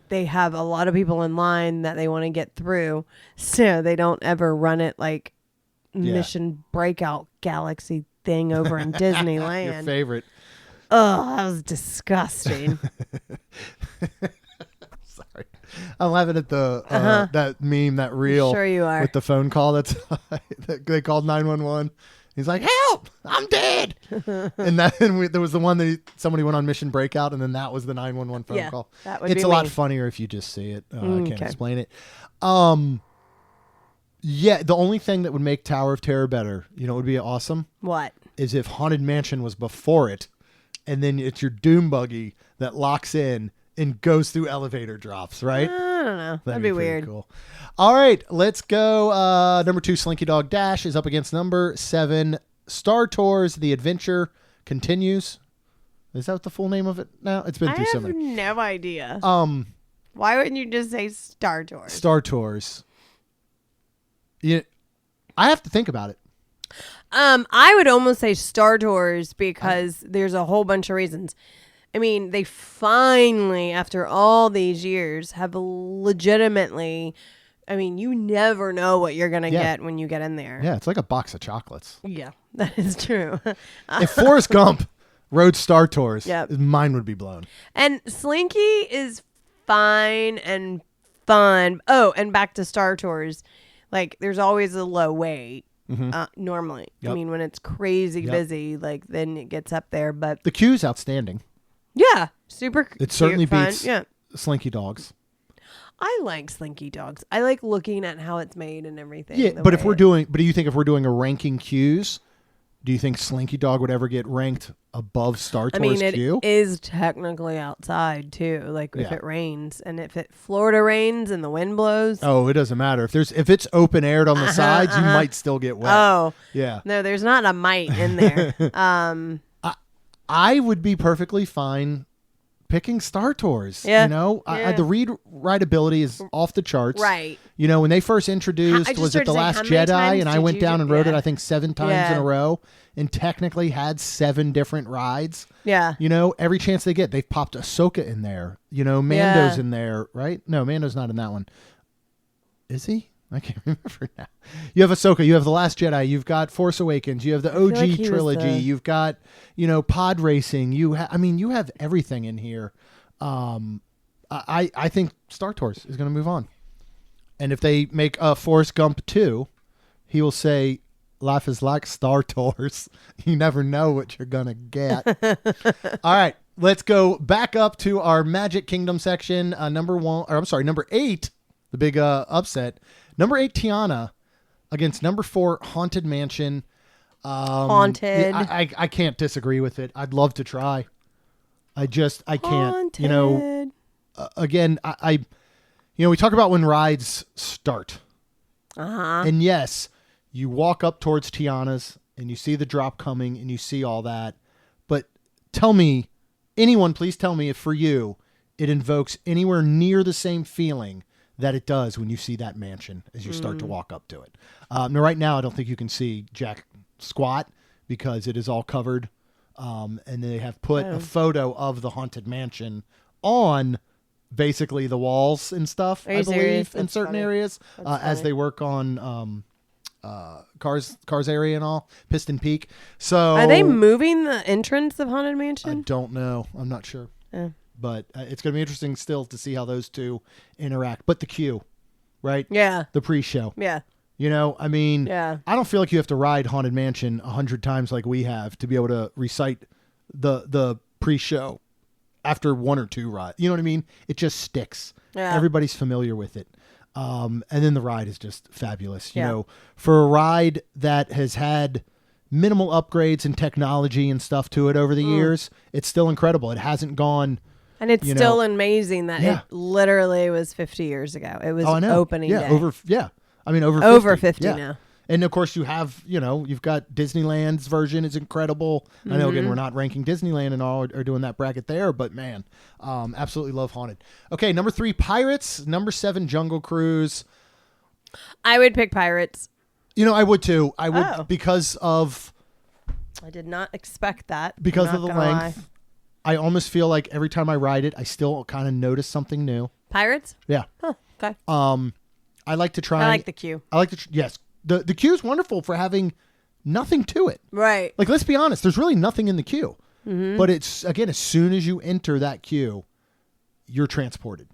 they have a lot of people in line that they want to get through, so they don't ever run it like Mission Breakout Galaxy thing over in Disneyland. Your favorite. Oh, that was disgusting. Sorry. I'm laughing at the that meme, that reel. Sure you are. With the phone call that they called 911. He's like, help! I'm dead! And there was the one that somebody went on Mission Breakout, and then that was the 911 phone call. That would it's be a lot me. funnier if you just see it. I can't explain it. Yeah, the only thing that would make Tower of Terror better, what would be awesome? What? Is if Haunted Mansion was before it, and then it's your Doom buggy that locks in and goes through elevator drops, right? I don't know. That'd be pretty weird. Cool. All right, let's go. Number 2, Slinky Dog Dash is up against number 7, Star Tours. The Adventure Continues. Is that the full name of it now? It's been through so I have many. no idea. Why wouldn't you just say Star Tours? Star Tours I have to think about it. I would almost say Star Tours because there's a whole bunch of reasons. I mean, they finally, after all these years, have legitimately. I mean, you never know what you're gonna get when you get in there. Yeah, it's like a box of chocolates. Yeah, that is true. If Forrest Gump rode Star Tours, Yep. mine would be blown. And Slinky is fine and fun. Oh, and back to Star Tours, like there's always a low wait. Normally, Yep. I mean, when it's crazy busy, like then it gets up there. But The queue's outstanding. yeah, super. It cute, certainly fun. beats Yeah, Slinky Dogs. I like Slinky Dogs. I like looking at how it's made and everything. Yeah, but do you think if we're doing a ranking queues, do you think Slinky Dog would ever get ranked above Star I Tours mean, queue? it is technically outside too. Like if Yeah. it rains and if Florida rains and the wind blows. Oh, it doesn't matter. If it's open aired on the sides, you might still get wet. Oh, Yeah. no, there's not a mite in there. I would be perfectly fine picking Star Tours. Yeah. You know, Yeah. the rideability is off the charts. Right. You know, when they first introduced, just was it started The saying, Last how many Jedi? times And I did went you down do- and rode it, yeah. I think 7 times in Yeah. a row, and technically had 7 different rides. Yeah. You know, every chance they get, they've popped Ahsoka in there. You know, Mando's Yeah. in there, right? No, Mando's not in that one. Is he? I can't remember now. You have Ahsoka, you have The Last Jedi, you've got Force Awakens, you have the feel like OG he was trilogy, the- you've got, pod racing. You have everything in here. I think Star Tours is going to move on. And if they make a Forrest Gump 2, he will say, life is like Star Tours. You never know what you're going to get. All right, let's go back up to our Magic Kingdom section. Number 8, the big upset. Number 8, Tiana against number 4, Haunted Mansion. Haunted. I can't disagree with it. I'd love to try. I can't. Haunted. Again, we talk about when rides start. And yes, you walk up towards Tiana's and you see the drop coming and you see all that. But tell me, please tell me if for you, it invokes anywhere near the same feeling that it does when you see that mansion as you start to walk up to it. Now, right now, I don't think you can see Jack squat because it is all covered. And they have put a photo of the Haunted Mansion on basically the walls and stuff, I believe, serious? in That's certain funny. areas as they work on Cars area and all, Piston Peak. So Are they moving the entrance of Haunted I Mansion? don't know. I'm not sure. Yeah. But it's going to be interesting still to see how those two interact. But the queue, right? Yeah. The pre-show. Yeah. I don't feel like you have to ride Haunted Mansion 100 times like we have to be able to recite the pre-show after 1 or 2 rides. You know what I mean? It just sticks. Yeah. Everybody's familiar with it. And then the ride is just fabulous. You Yeah. know, for a ride that has had minimal upgrades and technology and stuff to it over the years, it's still incredible. It hasn't gone... And it's still amazing that Yeah. it literally was 50 years ago. It was Oh, I know. opening day. Over 50. Over 50 yeah. now. And of course you have, you've got Disneyland's version is incredible. I know again, we're not ranking Disneyland and all or doing that bracket there, but man, absolutely love Haunted. Okay. Number 3, Pirates. Number 7, Jungle Cruise. I would pick Pirates. I would too. I would Oh. because of I did not expect that. because I'm of the not length. gonna lie. I almost feel like every time I ride it, I still kind of notice something new. Pirates? Yeah. Huh. Okay. I like to try. I like the queue. yes. The queue is wonderful for having nothing to it. Right. Like, let's be honest, there's really nothing in the queue. But it's, again, as soon as you enter that queue, you're transported.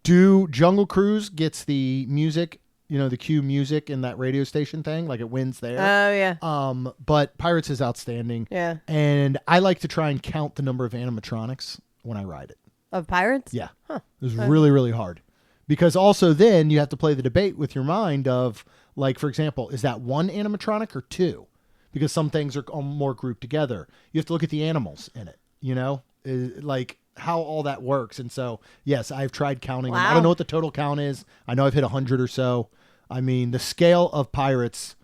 Jungle Cruise gets the music, the queue music in that radio station thing, like it wins there. Oh, yeah. But Pirates is outstanding. Yeah. And I like to try and count the number of animatronics when I ride it. Of Pirates? Yeah. It was really, really hard. Because also then you have to play the debate with your mind of, like, for example, is that 1 animatronic or 2? Because some things are more grouped together. You have to look at the animals in it, like how all that works. And so, yes, I've tried counting them. I Wow. don't know what the total count is. I know I've hit 100 or so. I mean, the scale of Pirates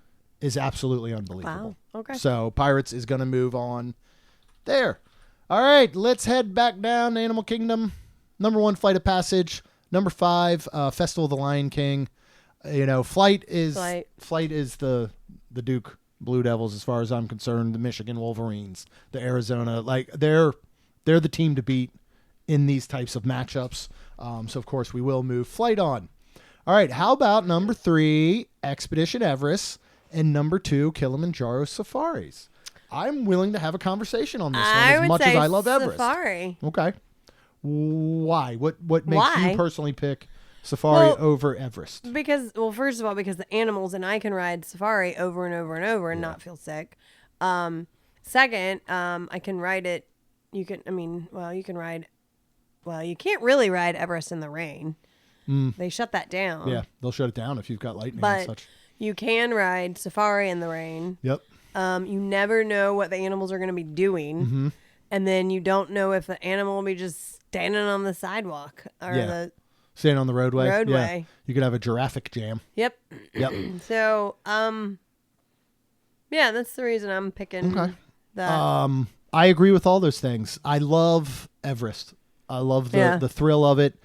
is absolutely unbelievable. Wow. Okay. So Pirates is going to move on there. All right, let's head back down to Animal Kingdom. Number 1, Flight of Passage. Number 5, Festival of the Lion King. Flight is the Duke Blue Devils as far as I'm concerned. The Michigan Wolverines, the Arizona, they're the team to beat in these types of matchups. So of course we will move Flight on. All right, how about number 3, Expedition Everest, and number 2, Kilimanjaro Safaris? I'm willing to have a conversation on this one as much as I love Everest. Safari. Okay. Why? What makes you personally pick Safari over Everest? Because, first of all, because the animals and I can ride Safari over and over and over and not feel sick. Second, I can ride it. You can ride. Well, you can't really ride Everest in the rain. They shut that down. Yeah, they'll shut it down if you've got lightning but and such. You can ride Safari in the rain. Yep. You never know what the animals are going to be doing. Mm-hmm. And then you don't know if the animal will be just standing on the sidewalk or standing on the roadway. Yeah. You could have a giraffic jam. Yep. So, yeah, that's the reason I'm picking that. I agree with all those things. I love Everest. I love the thrill of it.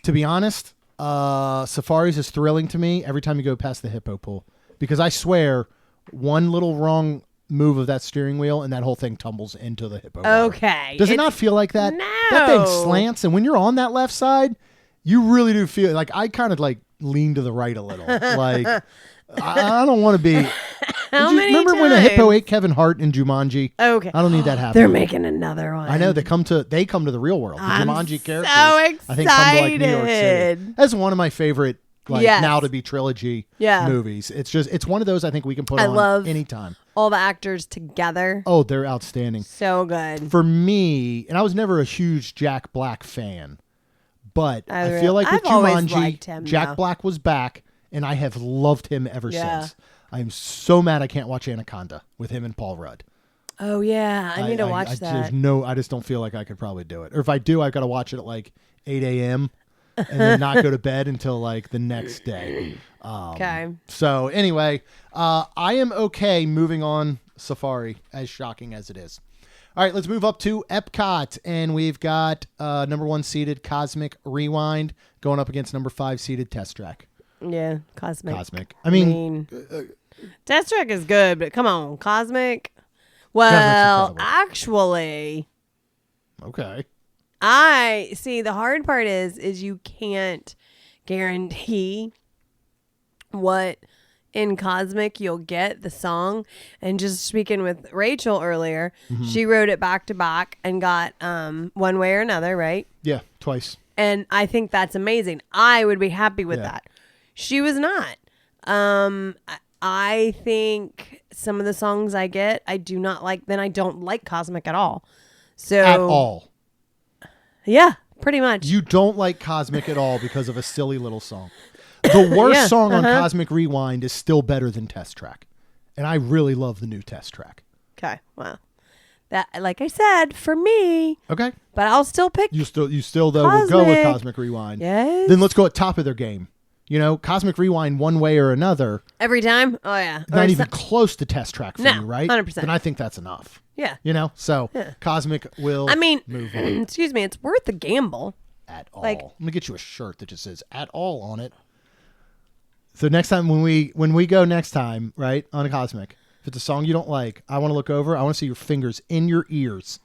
To be honest, Safaris is thrilling to me every time you go past the hippo pool, because I swear one little wrong move of that steering wheel and that whole thing tumbles into the hippo. Okay. Does it not feel like that? No. That thing slants, and when you're on that left side, you really do feel like I kind of lean to the right a little. I don't want to be. Remember when a hippo ate Kevin Hart in Jumanji? Okay. I don't need that happening. They're making another one. I know they come to the real world. The Jumanji characters. So excited. I think come to New York City. That's one of my favorite now to be trilogy movies. It's one of those I think we can put on anytime. All the actors together. Oh, they're outstanding. So good. For me, and I was never a huge Jack Black fan, but I feel like with Jumanji, Jack Black was back, and I have loved him ever since. I'm so mad I can't watch Anaconda with him and Paul Rudd. Oh, yeah. I need to watch that. I just don't feel like I could probably do it. Or if I do, I've got to watch it at 8 a.m. and then not go to bed until the next day. Okay. So anyway, I am okay moving on Safari, as shocking as it is. All right, let's move up to EPCOT, and we've got number 1 seeded Cosmic Rewind going up against number 5 seeded Test Track. Yeah, Cosmic. I mean Test Track is good, but come on, Cosmic. Well, actually, okay. I see. The hard part is you can't guarantee what in Cosmic you'll get the song. And just speaking with Rachel earlier, she wrote it back to back and got one way or another, right? Yeah, twice. And I think that's amazing. I would be happy with that. She was not. I think some of the songs I get, I do not like. Then I don't like Cosmic at all. So at all. Yeah, pretty much. You don't like Cosmic at all because of a silly little song. The worst song on Cosmic Rewind is still better than Test Track. And I really love the new Test Track. Okay, well. That, like I said, for me. Okay. But I'll still pick You still though will go with Cosmic Rewind. Yes. Then let's go at top of their game. Cosmic Rewind one way or another. Every time? Oh, yeah. Not even close to Test Track for you, right? 100%. Then I think that's enough. Yeah. So Cosmic will move on. Excuse me, it's worth the gamble. At all. I'm going to get you a shirt that just says at all on it. So next time when we go next time, right, on a Cosmic, if it's a song you don't like, I want to look over. I want to see your fingers in your ears,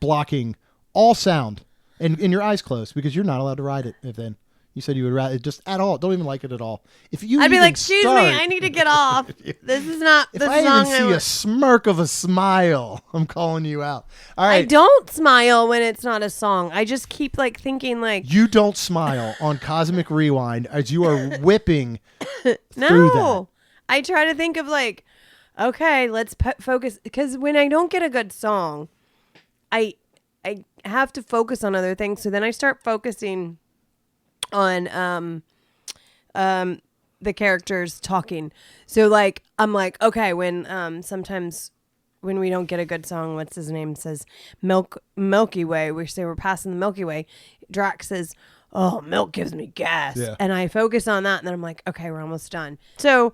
blocking all sound, and your eyes closed, because you're not allowed to ride it. If then you said you would ride it just at all, don't even like it at all. If you, I'd be like, excuse me, I need to get off. This is not the song. If I even see a smirk of a smile, I'm calling you out. All right. I don't smile when it's not a song. I just keep thinking you don't smile on Cosmic Rewind as you are whipping through that. I try to think of okay, let's focus, because when I don't get a good song, I have to focus on other things. So then I start focusing on the characters talking. So I'm okay, when sometimes when we don't get a good song, what's his name says Milky Way, we say we're passing the Milky Way, Drax says, oh, milk gives me gas. And I focus on that, and then I'm like, okay, we're almost done. So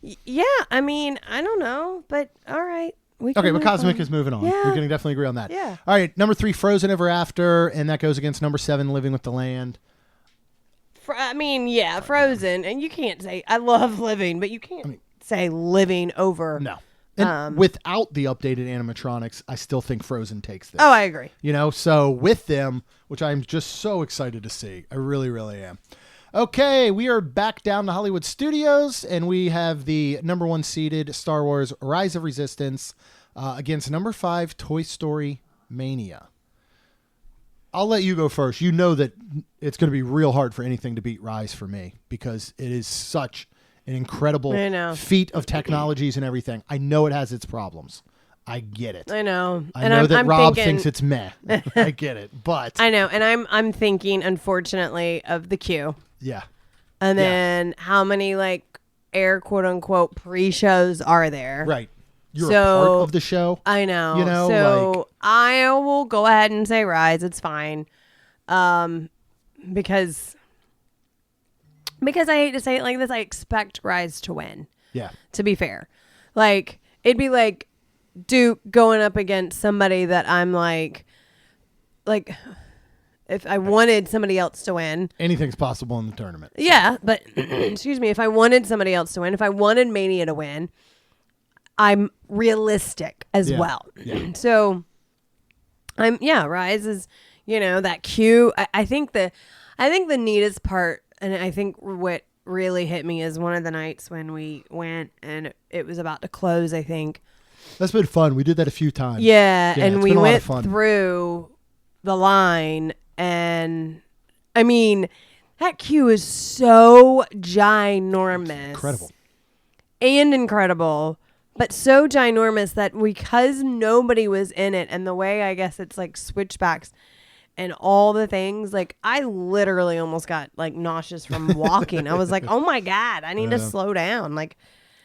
yeah, I don't know, but all right. Okay, but Cosmic is moving on. Yeah. We can definitely agree on that. Yeah. All right, number 3, Frozen Ever After, and that goes against number 7, Living with the Land. I mean, yeah, Frozen, and you can't say I love living, but you can't say living over. No. And without the updated animatronics, I still think Frozen takes this. Oh, I agree. You know, so with them, which I'm just so excited to see. I really, really am. Okay, we are back down to Hollywood Studios, and we have the number 1 seeded Star Wars Rise of Resistance against number 5 Toy Story Mania. I'll let you go first. You know that it's going to be real hard for anything to beat Rise for me because it is such an incredible feat of technologies and everything. I know it has its problems. I get it. I know. I know that Rob thinks it's meh. I get it, but I know, and I'm thinking, unfortunately, of the queue. Yeah. And then how many like air quote unquote pre-shows are there? Right. You're a part of the show. I know. You know, so I will go ahead and say Rise. It's fine. Because I hate to say it like this, I expect Rise to win. Yeah. To be fair. Like, it'd be like Duke going up against somebody that I'm like if I wanted somebody else to win. Anything's possible in the tournament. Yeah, but excuse me, if I wanted somebody else to win, if I wanted Mania to win, I'm realistic as well. Yeah. So Rise is, that queue. I think the neatest part, and I think what really hit me is one of the nights when we went and it was about to close, I think. That's been fun. We did that a few times. Yeah, and we went fun. through the line, and I mean, that queue is so ginormous. Incredible. But so ginormous that because nobody was in it, and the way I guess it's like switchbacks and all the things, like I literally almost got like nauseous from walking. I was like, oh my God, I need to slow down. Like,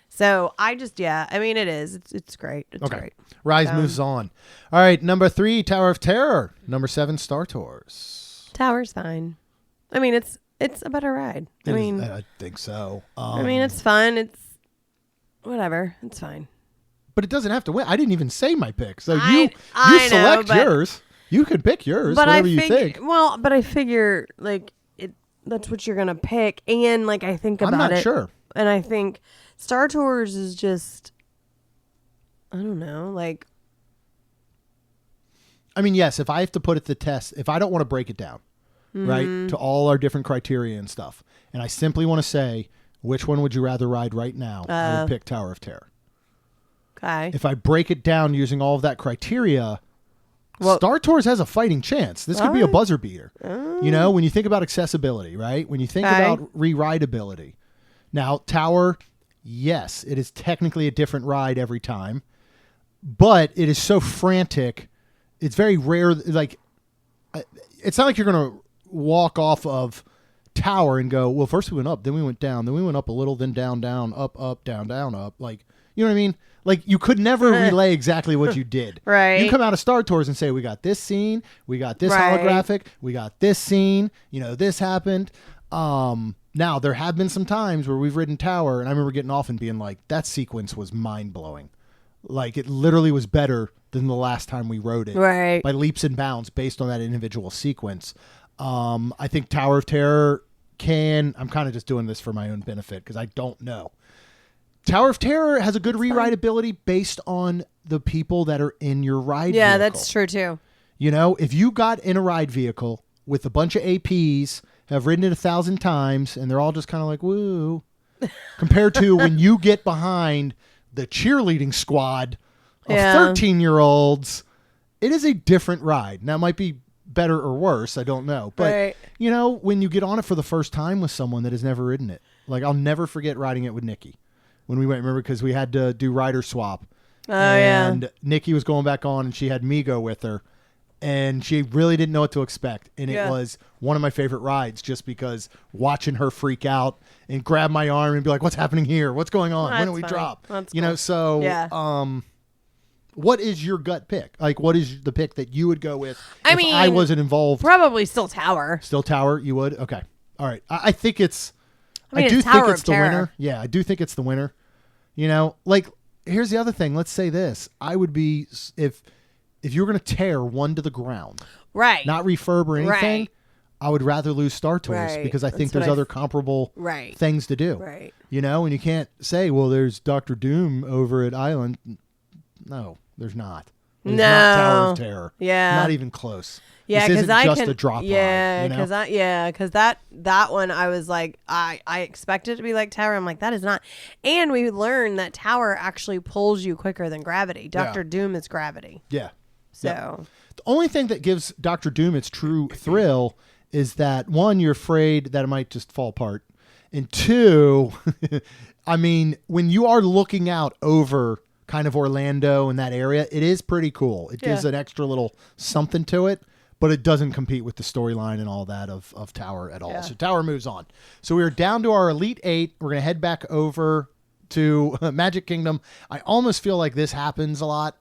so I just, I mean, it is. It's great. It's great. Rise moves on. All right. Number 3, Tower of Terror. Number 7, Star Tours. Tower's fine. I mean, it's a better ride. I think so. I mean, it's fun. It's whatever. It's fine. But it doesn't have to win. I didn't even say my pick. So you select yours. You can pick yours, whatever you think. Well, but I figure like that's what you're gonna pick, and like I think about it. I'm not sure. And I think Star Tours is just, I don't know, like. I mean, yes. If I have to put it to the test, if I don't want to break it down, right, to all our different criteria and stuff, and I simply want to say, which one would you rather ride right now? I would pick Tower of Terror. Okay. If I break it down using all of that criteria, Star Tours has a fighting chance. This could be a buzzer beater. When you think about accessibility, right? When you think about re-rideability. Now, Tower, yes, it is technically a different ride every time, but it is so frantic. It's very rare. Like, it's not like you're going to walk off of Tower and go, well, first we went up, then we went down, then we went up a little, then down, down, up, down, up. Like, you know what I mean? Like, you could never relay exactly what you did. Right. You come out of Star Tours and say, we got this scene, we got this holographic, we got this scene, this happened. Now, there have been some times where we've ridden Tower, and I remember getting off and being like, that sequence was mind-blowing. Like, it literally was better than the last time we rode it. Right. By leaps and bounds based on that individual sequence. I think Tower of Terror I'm kind of just doing this for my own benefit because I don't know. Tower of Terror has a good re-rideability based on the people that are in your ride vehicle. Yeah, that's true too. If you got in a ride vehicle with a bunch of APs, have ridden it 1,000 times, and they're all just kind of like, woo, compared to when you get behind the cheerleading squad of 13-year-olds, it is a different ride. Now, it might be better or worse, I don't know. But, when you get on it for the first time with someone that has never ridden it, like I'll never forget riding it with Nikki. When we went, remember, because we had to do rider swap. And Nikki was going back on, and she had me go with her. And she really didn't know what to expect. And it was one of my favorite rides just because watching her freak out and grab my arm and be like, what's happening here? What's going on? When do we drop? That's cool. So what is your gut pick? Like, what is the pick that you would go with if I wasn't involved? Probably still Tower. Still Tower, you would? Okay. All right. I think it's... I do think it's the winner. Yeah, I do think it's the winner. Like, here's the other thing. Let's say this. I would be, if you were going to tear one to the ground, right, not refurb or anything, I would rather lose Star Tours Right. because I think That's what there's other comparable Right. things to do. Right. You know, and you can't say, well, there's Doctor Doom over at Island. No, there's not. There's not Tower of Terror. Yeah. Not even close. Yeah, this because isn't just a drop yeah, by. You know? Because that one I was like, I expected it to be like Tower. I'm like, that is not. And we learned that Tower actually pulls you quicker than gravity. Doctor Doom is gravity. Yeah. So Yeah. The only thing that gives Doctor Doom its true thrill is that, one, you're afraid that it might just fall apart, and two, I mean, when you are looking out over kind of Orlando and that area, it is pretty cool. It gives an extra little something to it. But it doesn't compete with the storyline and all that of Tower at all. Yeah. So Tower moves on. So we're down to our Elite 8. We're going to head back over to Magic Kingdom. I almost feel like this happens a lot.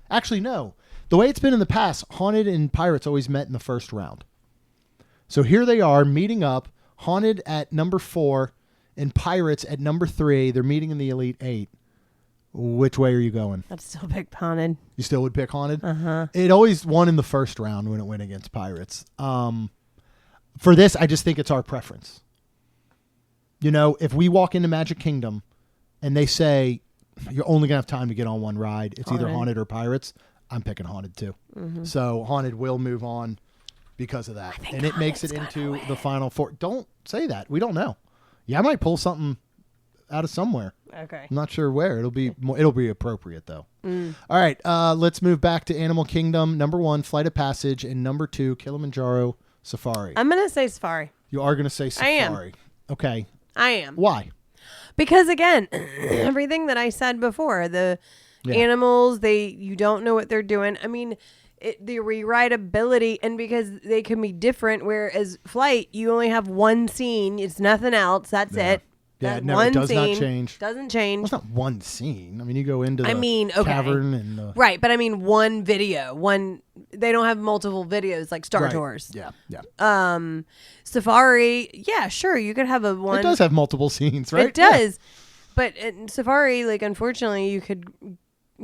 Actually, no. The way it's been in the past, Haunted and Pirates always met in the first round. So here they are meeting up. Haunted at number 4 and Pirates at number 3. They're meeting in the Elite 8. Which way are you going? I'd still pick Haunted. You still would pick Haunted? Uh-huh. It always won in the first round when it went against Pirates. For this, I just think it's our preference. You know, if we walk into Magic Kingdom and they say, you're only going to have time to get on one ride, it's either Haunted or Pirates, I'm picking Haunted too. Mm-hmm. So Haunted will move on because of that. And it makes it into the Final Four. Don't say that. We don't know. Yeah, I might pull something out of somewhere. Okay. I'm not sure where. It'll be appropriate though. All right, let's move back to Animal Kingdom. Number 1, Flight of Passage, and number 2, Kilimanjaro Safari. I'm gonna say Safari. You are going to say Safari. I am. Okay. I am. Why? Because again, everything that I said before, the animals, you don't know what they're doing. I mean, the rewritability, and because they can be different, whereas Flight, you only have one scene. It's nothing else. That's it. Yeah, That no, one it does not scene change. Doesn't change. Well, it's not one scene. I mean, you go into the cavern and the... Right, but I mean one video. They don't have multiple videos like Star Tours. Yeah. Safari, yeah, sure, you could have a one. It does have multiple scenes, right? It does. But in Safari, like, unfortunately, you could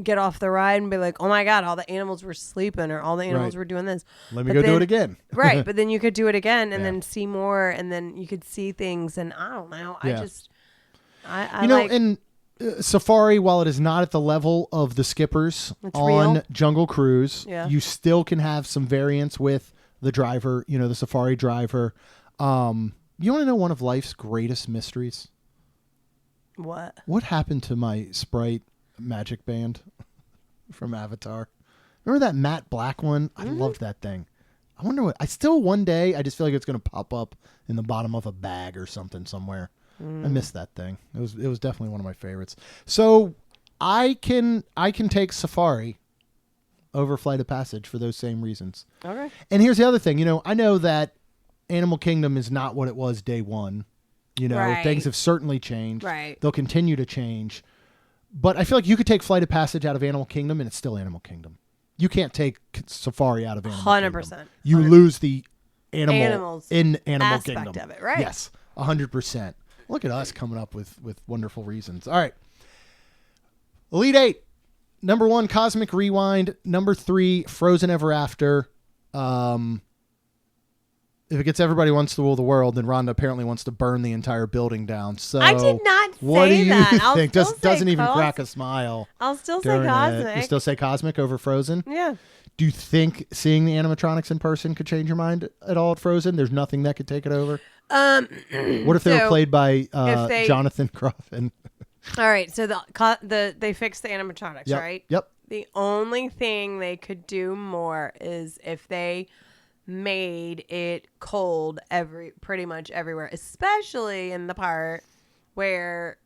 get off the ride and be like, oh my God, all the animals were sleeping or all the animals were doing this. Let me do it again. Right. But then you could do it again and then see more, and then you could see things. And I don't know. I like, and Safari, while it is not at the level of the skippers on real. Jungle Cruise, Yeah. you still can have some variance with the driver, the Safari driver. You want to know one of life's greatest mysteries? what? What happened to my Sprite magic band from Avatar? Remember that matte black one? I loved that thing. I wonder one day, I just feel like it's going to pop up in the bottom of a bag or something somewhere. I missed that thing. It was definitely one of my favorites. So I can take Safari over Flight of Passage for those same reasons. Okay. And here's the other thing. I know that Animal Kingdom is not what it was day one. Right. Things have certainly changed. Right. They'll continue to change. But I feel like you could take Flight of Passage out of Animal Kingdom and it's still Animal Kingdom. You can't take Safari out of Animal 100%. Kingdom. You lose the Animals in Animal aspect Kingdom. of it, right? Yes, 100%. Look at us coming up with wonderful reasons. All right. Elite 8. Number 1, Cosmic Rewind. Number 3, Frozen Ever After. If it gets Everybody Wants to Rule the World, then Rhonda apparently wants to burn the entire building down. So I did not say what do you that. I'll think? still say Doesn't even crack a smile. I'll still say during it. Cosmic. You still say Cosmic over Frozen? Yeah. Do you think seeing the animatronics in person could change your mind at all at Frozen? There's nothing that could take it over? What if they were played by Jonathan Groff? All right, so they fixed the animatronics, Yep. right? Yep. The only thing they could do more is if they made it cold pretty much everywhere, especially in the part where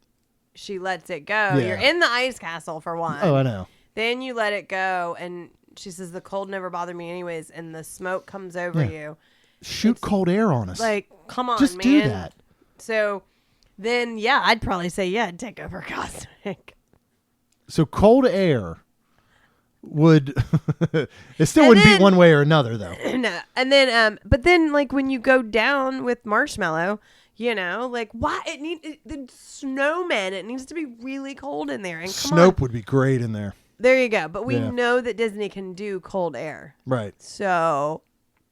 she lets it go. Yeah. You're in the ice castle for one. Oh, I know. Then you let it go, and she says the cold never bothered me anyways, and the smoke comes over you. Shoot cold air on us. Like, come on, just man. do that. So then, yeah, I'd probably say, yeah, take over Cosmic. So cold air would it still wouldn't beat one way or another though. No. And then but then, like, when you go down with Marshmallow, like, why the snowman, it needs to be really cold in there. And Snope would be great in there. There you go. But we know that Disney can do cold air. Right. So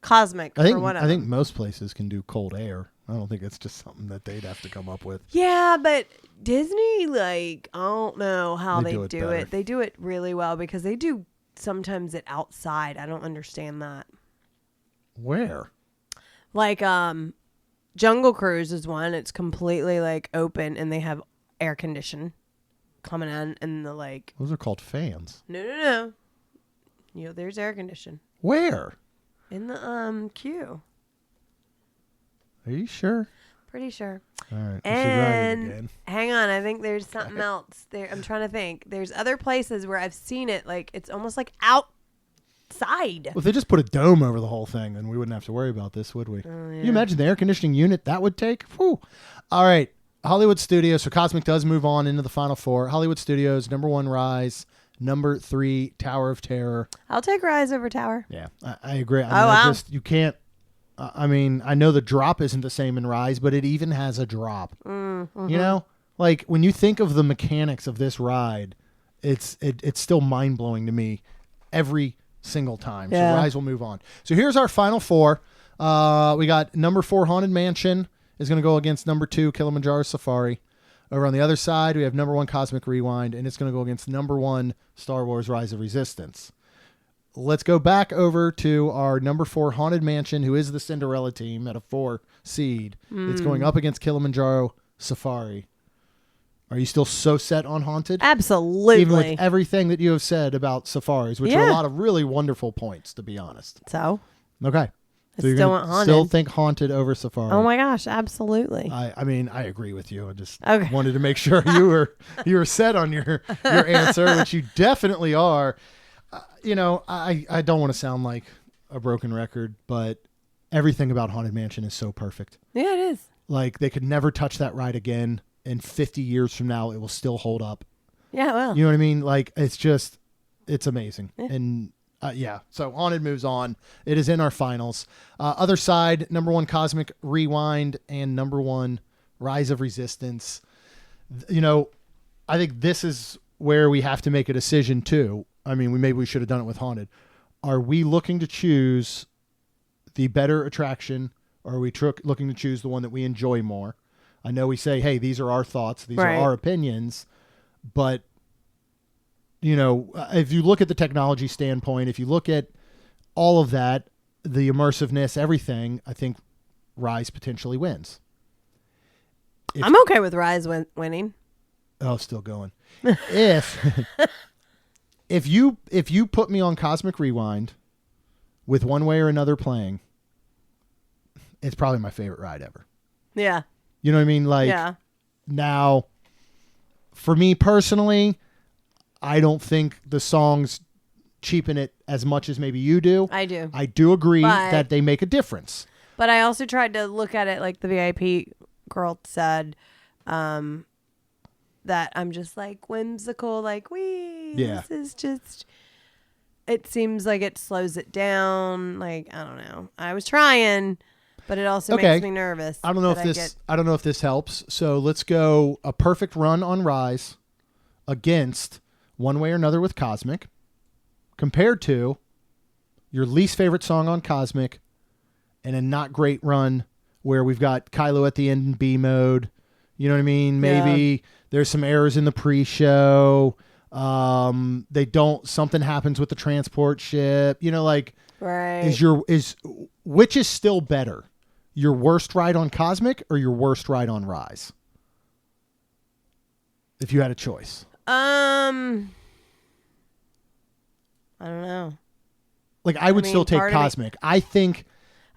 Cosmic. I think for one of I think them. most places can do cold air. I don't think it's just something that they'd have to come up with. Yeah, but Disney, like, I don't know how They they do it do better. it. They do it really well because they do sometimes it outside. I don't understand that. Where? Like, Jungle Cruise is one. It's completely like open and they have air condition coming in and the like. Those are called fans. No. You know, there's air condition Where? in the queue. Are you sure? Pretty sure. All right. We should ride it And again. hang on, I think there's something else there. I'm trying to think. There's other places where I've seen it. Like it's almost like outside. Well, if they just put a dome over the whole thing, then we wouldn't have to worry about this, would we? Oh, yeah. You imagine the air conditioning unit that would take? Whew. All right. Hollywood Studios. So Cosmic does move on into the Final Four. Hollywood Studios, number 1, Rise. Number 3, Tower of Terror. I'll take Rise over Tower. Yeah, I agree. I mean, wow. you can't. I mean, I know the drop isn't the same in Rise, but it even has a drop. Mm-hmm. You know, like when you think of the mechanics of this ride, it's still mind blowing to me every single time. Yeah. So Rise will move on. So here's our Final Four. We got number 4, Haunted Mansion is going to go against number 2, Kilimanjaro Safari. Over on the other side, we have number 1, Cosmic Rewind, and it's going to go against number 1, Star Wars Rise of Resistance. Let's go back over to our number 4, Haunted Mansion, who is the Cinderella team at a 4 seed. It's going up against Kilimanjaro Safari. Are you still so set on Haunted? Absolutely. Even with everything that you have said about Safaris, which are a Yeah. lot of really wonderful points, to be honest. So Okay. I you're still gonna want Haunted. Still think Haunted over Safari. Oh my gosh, absolutely. I mean, I agree with you. I just Okay. wanted to make sure you were set on your answer, which you definitely are. You know, I don't want to sound like a broken record, but everything about Haunted Mansion is so perfect. Yeah, it is. Like they could never touch that ride again, and 50 years from now, it will still hold up. Yeah, well. You know what I mean? Like it's amazing. Yeah. And yeah, so Haunted moves on. It is in our finals. Other side, number 1, Cosmic Rewind, and number 1, Rise of Resistance. You know, I think this is where we have to make a decision too. I mean, maybe we should have done it with Haunted. Are we looking to choose the better attraction, or are we looking to choose the one that we enjoy more? I know we say, hey, these are our thoughts, these Right. are our opinions, but you know, if you look at the technology standpoint, if you look at all of that, the immersiveness, everything, I think Rise potentially wins. I'm okay with Rise winning. Oh, still going. If you put me on Cosmic Rewind with One Way or Another playing, it's probably my favorite ride ever. Yeah. You know what I mean? Like Yeah. now, for me personally, I don't think the songs cheapen it as much as maybe you do. I do. I do agree But- that they make a difference. But I also tried to look at it like the VIP girl said, that I'm just like whimsical, like Yeah. this is just. It seems like it slows it down. Like I don't know. I was trying, but it also Okay. makes me nervous. I don't know that I don't know if this helps. So let's go a perfect run on Rise against One Way or Another with Cosmic, compared to your least favorite song on Cosmic and a not great run where we've got Kylo at the end in B mode. You know what I mean? Maybe there's some errors in the pre-show. Something happens with the transport ship. You know, like Right. which is still better? Your worst ride on Cosmic or your worst ride on Rise? If you had a choice. I don't know. Like I would mean, still take part of me- Cosmic. I think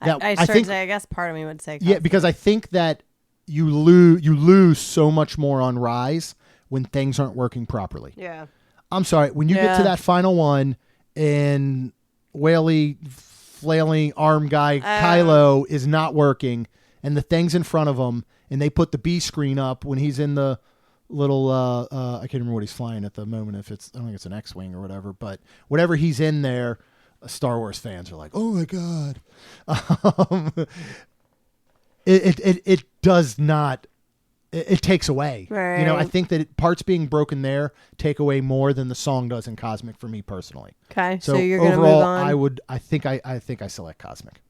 that I guess part of me would say yeah, because I think that you lose so much more on Rise when things aren't working properly. Yeah. I'm sorry, when you get Yeah. to that final one and whaley flailing arm guy Kylo is not working and the thing's in front of him and they put the B screen up when he's in the little I can't remember what he's flying at the moment, if it's I don't think it's an X-wing or whatever, but whatever he's in there, Star Wars fans are like, "Oh my god." It does not it takes away. Right. You know, I think that parts being broken there take away more than the song does in Cosmic for me personally. Okay. So, So you're gonna overall, move on. I think I select Cosmic.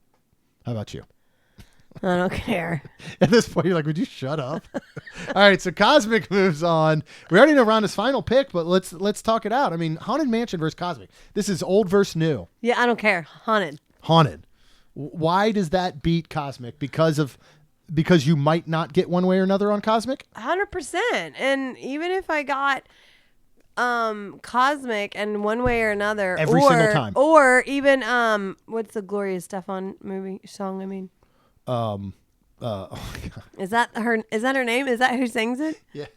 How about you? I don't care. At this point, you're like, would you shut up? All right, so Cosmic moves on. We already know Rhonda's final pick, but let's talk it out. I mean, Haunted Mansion versus Cosmic. This is old versus new. Yeah, I don't care. Haunted. Haunted. Why does that beat Cosmic? Because you might not get one way or another on Cosmic? 100%. And even if I got Cosmic and one way or another Every single time. Or even what's the Gloria Estefan song, I mean? Oh my God. Is that her name? Is that who sings it? Yes.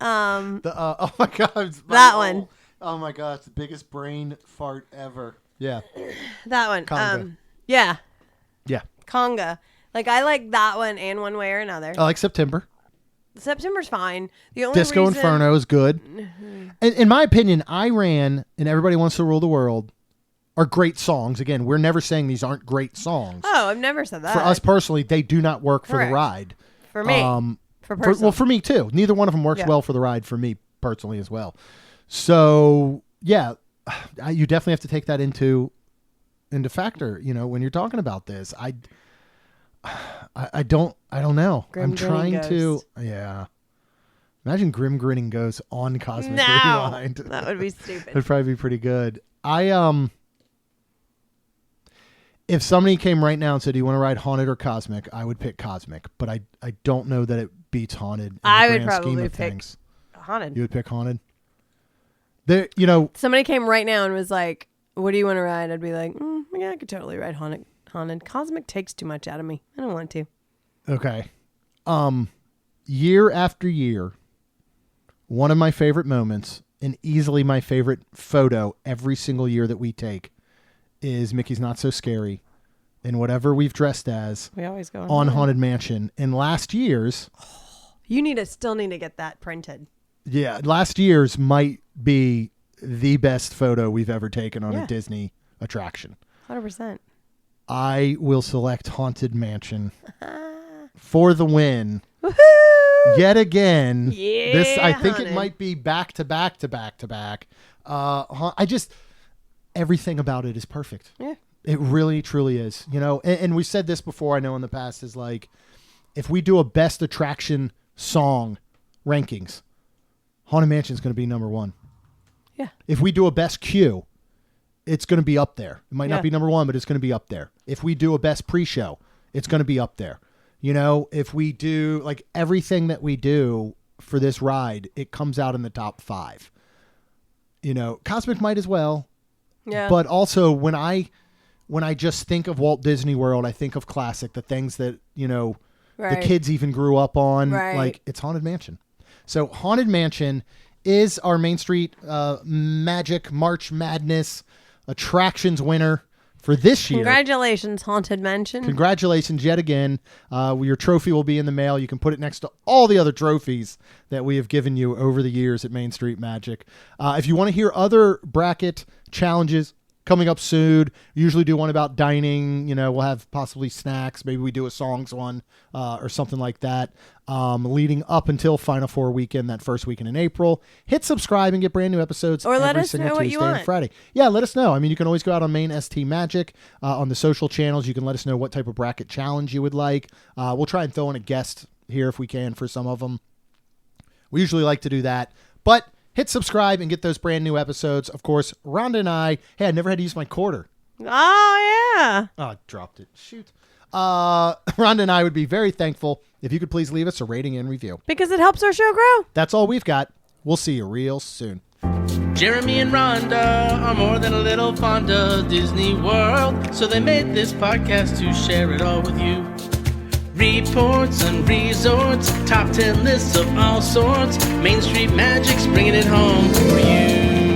Um Oh my God. that one. Oh my God, it's the biggest brain fart ever. Yeah. That one. Conga. Yeah. Yeah. Conga. Like I like that one and one way or another. I like September. September's fine. The only Disco reason... Inferno is good. In my opinion, I Ran and Everybody Wants to Rule the World are great songs. Again, we're never saying these aren't great songs. Oh, I've never said that. For us personally, they do not work for Correct. the ride. For me. For me too. Neither one of them works well for the ride for me personally as well. So yeah, you definitely have to take that into factor, when you're talking about this. I don't know. Grim I'm trying Grinning to. Ghost. Yeah. Imagine Grim Grinning Ghost on Cosmic No, Rewind. that would be stupid. That'd probably be pretty good. If somebody came right now and said, "Do you want to ride Haunted or Cosmic?" I would pick Cosmic, but I don't know that it beats Haunted. In I the would grand scheme probably of pick things. Haunted. You would pick Haunted. There, Somebody came right now and was like, "What do you want to ride?" I'd be like, "Yeah, I could totally ride Haunted. Cosmic takes too much out of me. I don't want to." Okay. Year after year, one of my favorite moments and easily my favorite photo every single year that we take is Mickey's Not So Scary and whatever we've dressed as We always go on Haunted Mansion. And last year's, you still need to get that printed. yeah, last year's might be the best photo we've ever taken on a Disney attraction. 100%. I will select Haunted Mansion for the win. Woohoo! Yet again. Yeah, This, I think Haunted. it might be back to back to back to back. Everything about it is perfect. Yeah. It really, truly is. And we said this before, I know in the past, is like, if we do a best attraction song rankings, Haunted Mansion is going to be number one. Yeah. If we do a best queue, it's going to be up there. It might Yeah. not be number one, but it's going to be up there. If we do a best pre-show, it's going to be up there. If we do like everything that we do for this ride, it comes out in the top 5. Cosmic might as well. Yeah. But also when I just think of Walt Disney World, I think of classic, the things that, the Right. kids even grew up on. Right. Like, it's Haunted Mansion. So Haunted Mansion is our Main Street Magic March Madness attractions winner for this year. Congratulations, Haunted Mansion. Congratulations yet again. Your trophy will be in the mail. You can put it next to all the other trophies that we have given you over the years at Main Street Magic. If you want to hear other bracket challenges coming up soon, usually do one about dining. We'll have possibly snacks. Maybe we do a songs one or something like that. Leading up until Final Four weekend, that first weekend in April. Hit subscribe and get brand new episodes Or let every us single know what Tuesday you and want. Friday. Yeah, let us know. I mean, you can always go out on Main ST Magic on the social channels. You can let us know what type of bracket challenge you would like. We'll try and throw in a guest here if we can for some of them. We usually like to do that. But hit subscribe and get those brand new episodes. Of course, Rhonda and I never had to use my quarter. Oh, yeah. Oh, I dropped it. Shoot. Rhonda and I would be very thankful if you could please leave us a rating and review. Because it helps our show grow. That's all we've got. We'll see you real soon. Jeremy and Rhonda are more than a little fond of Disney World, so they made this podcast to share it all with you. Reports and resorts, top 10 lists of all sorts. Main Street Magic's bringing it home for you.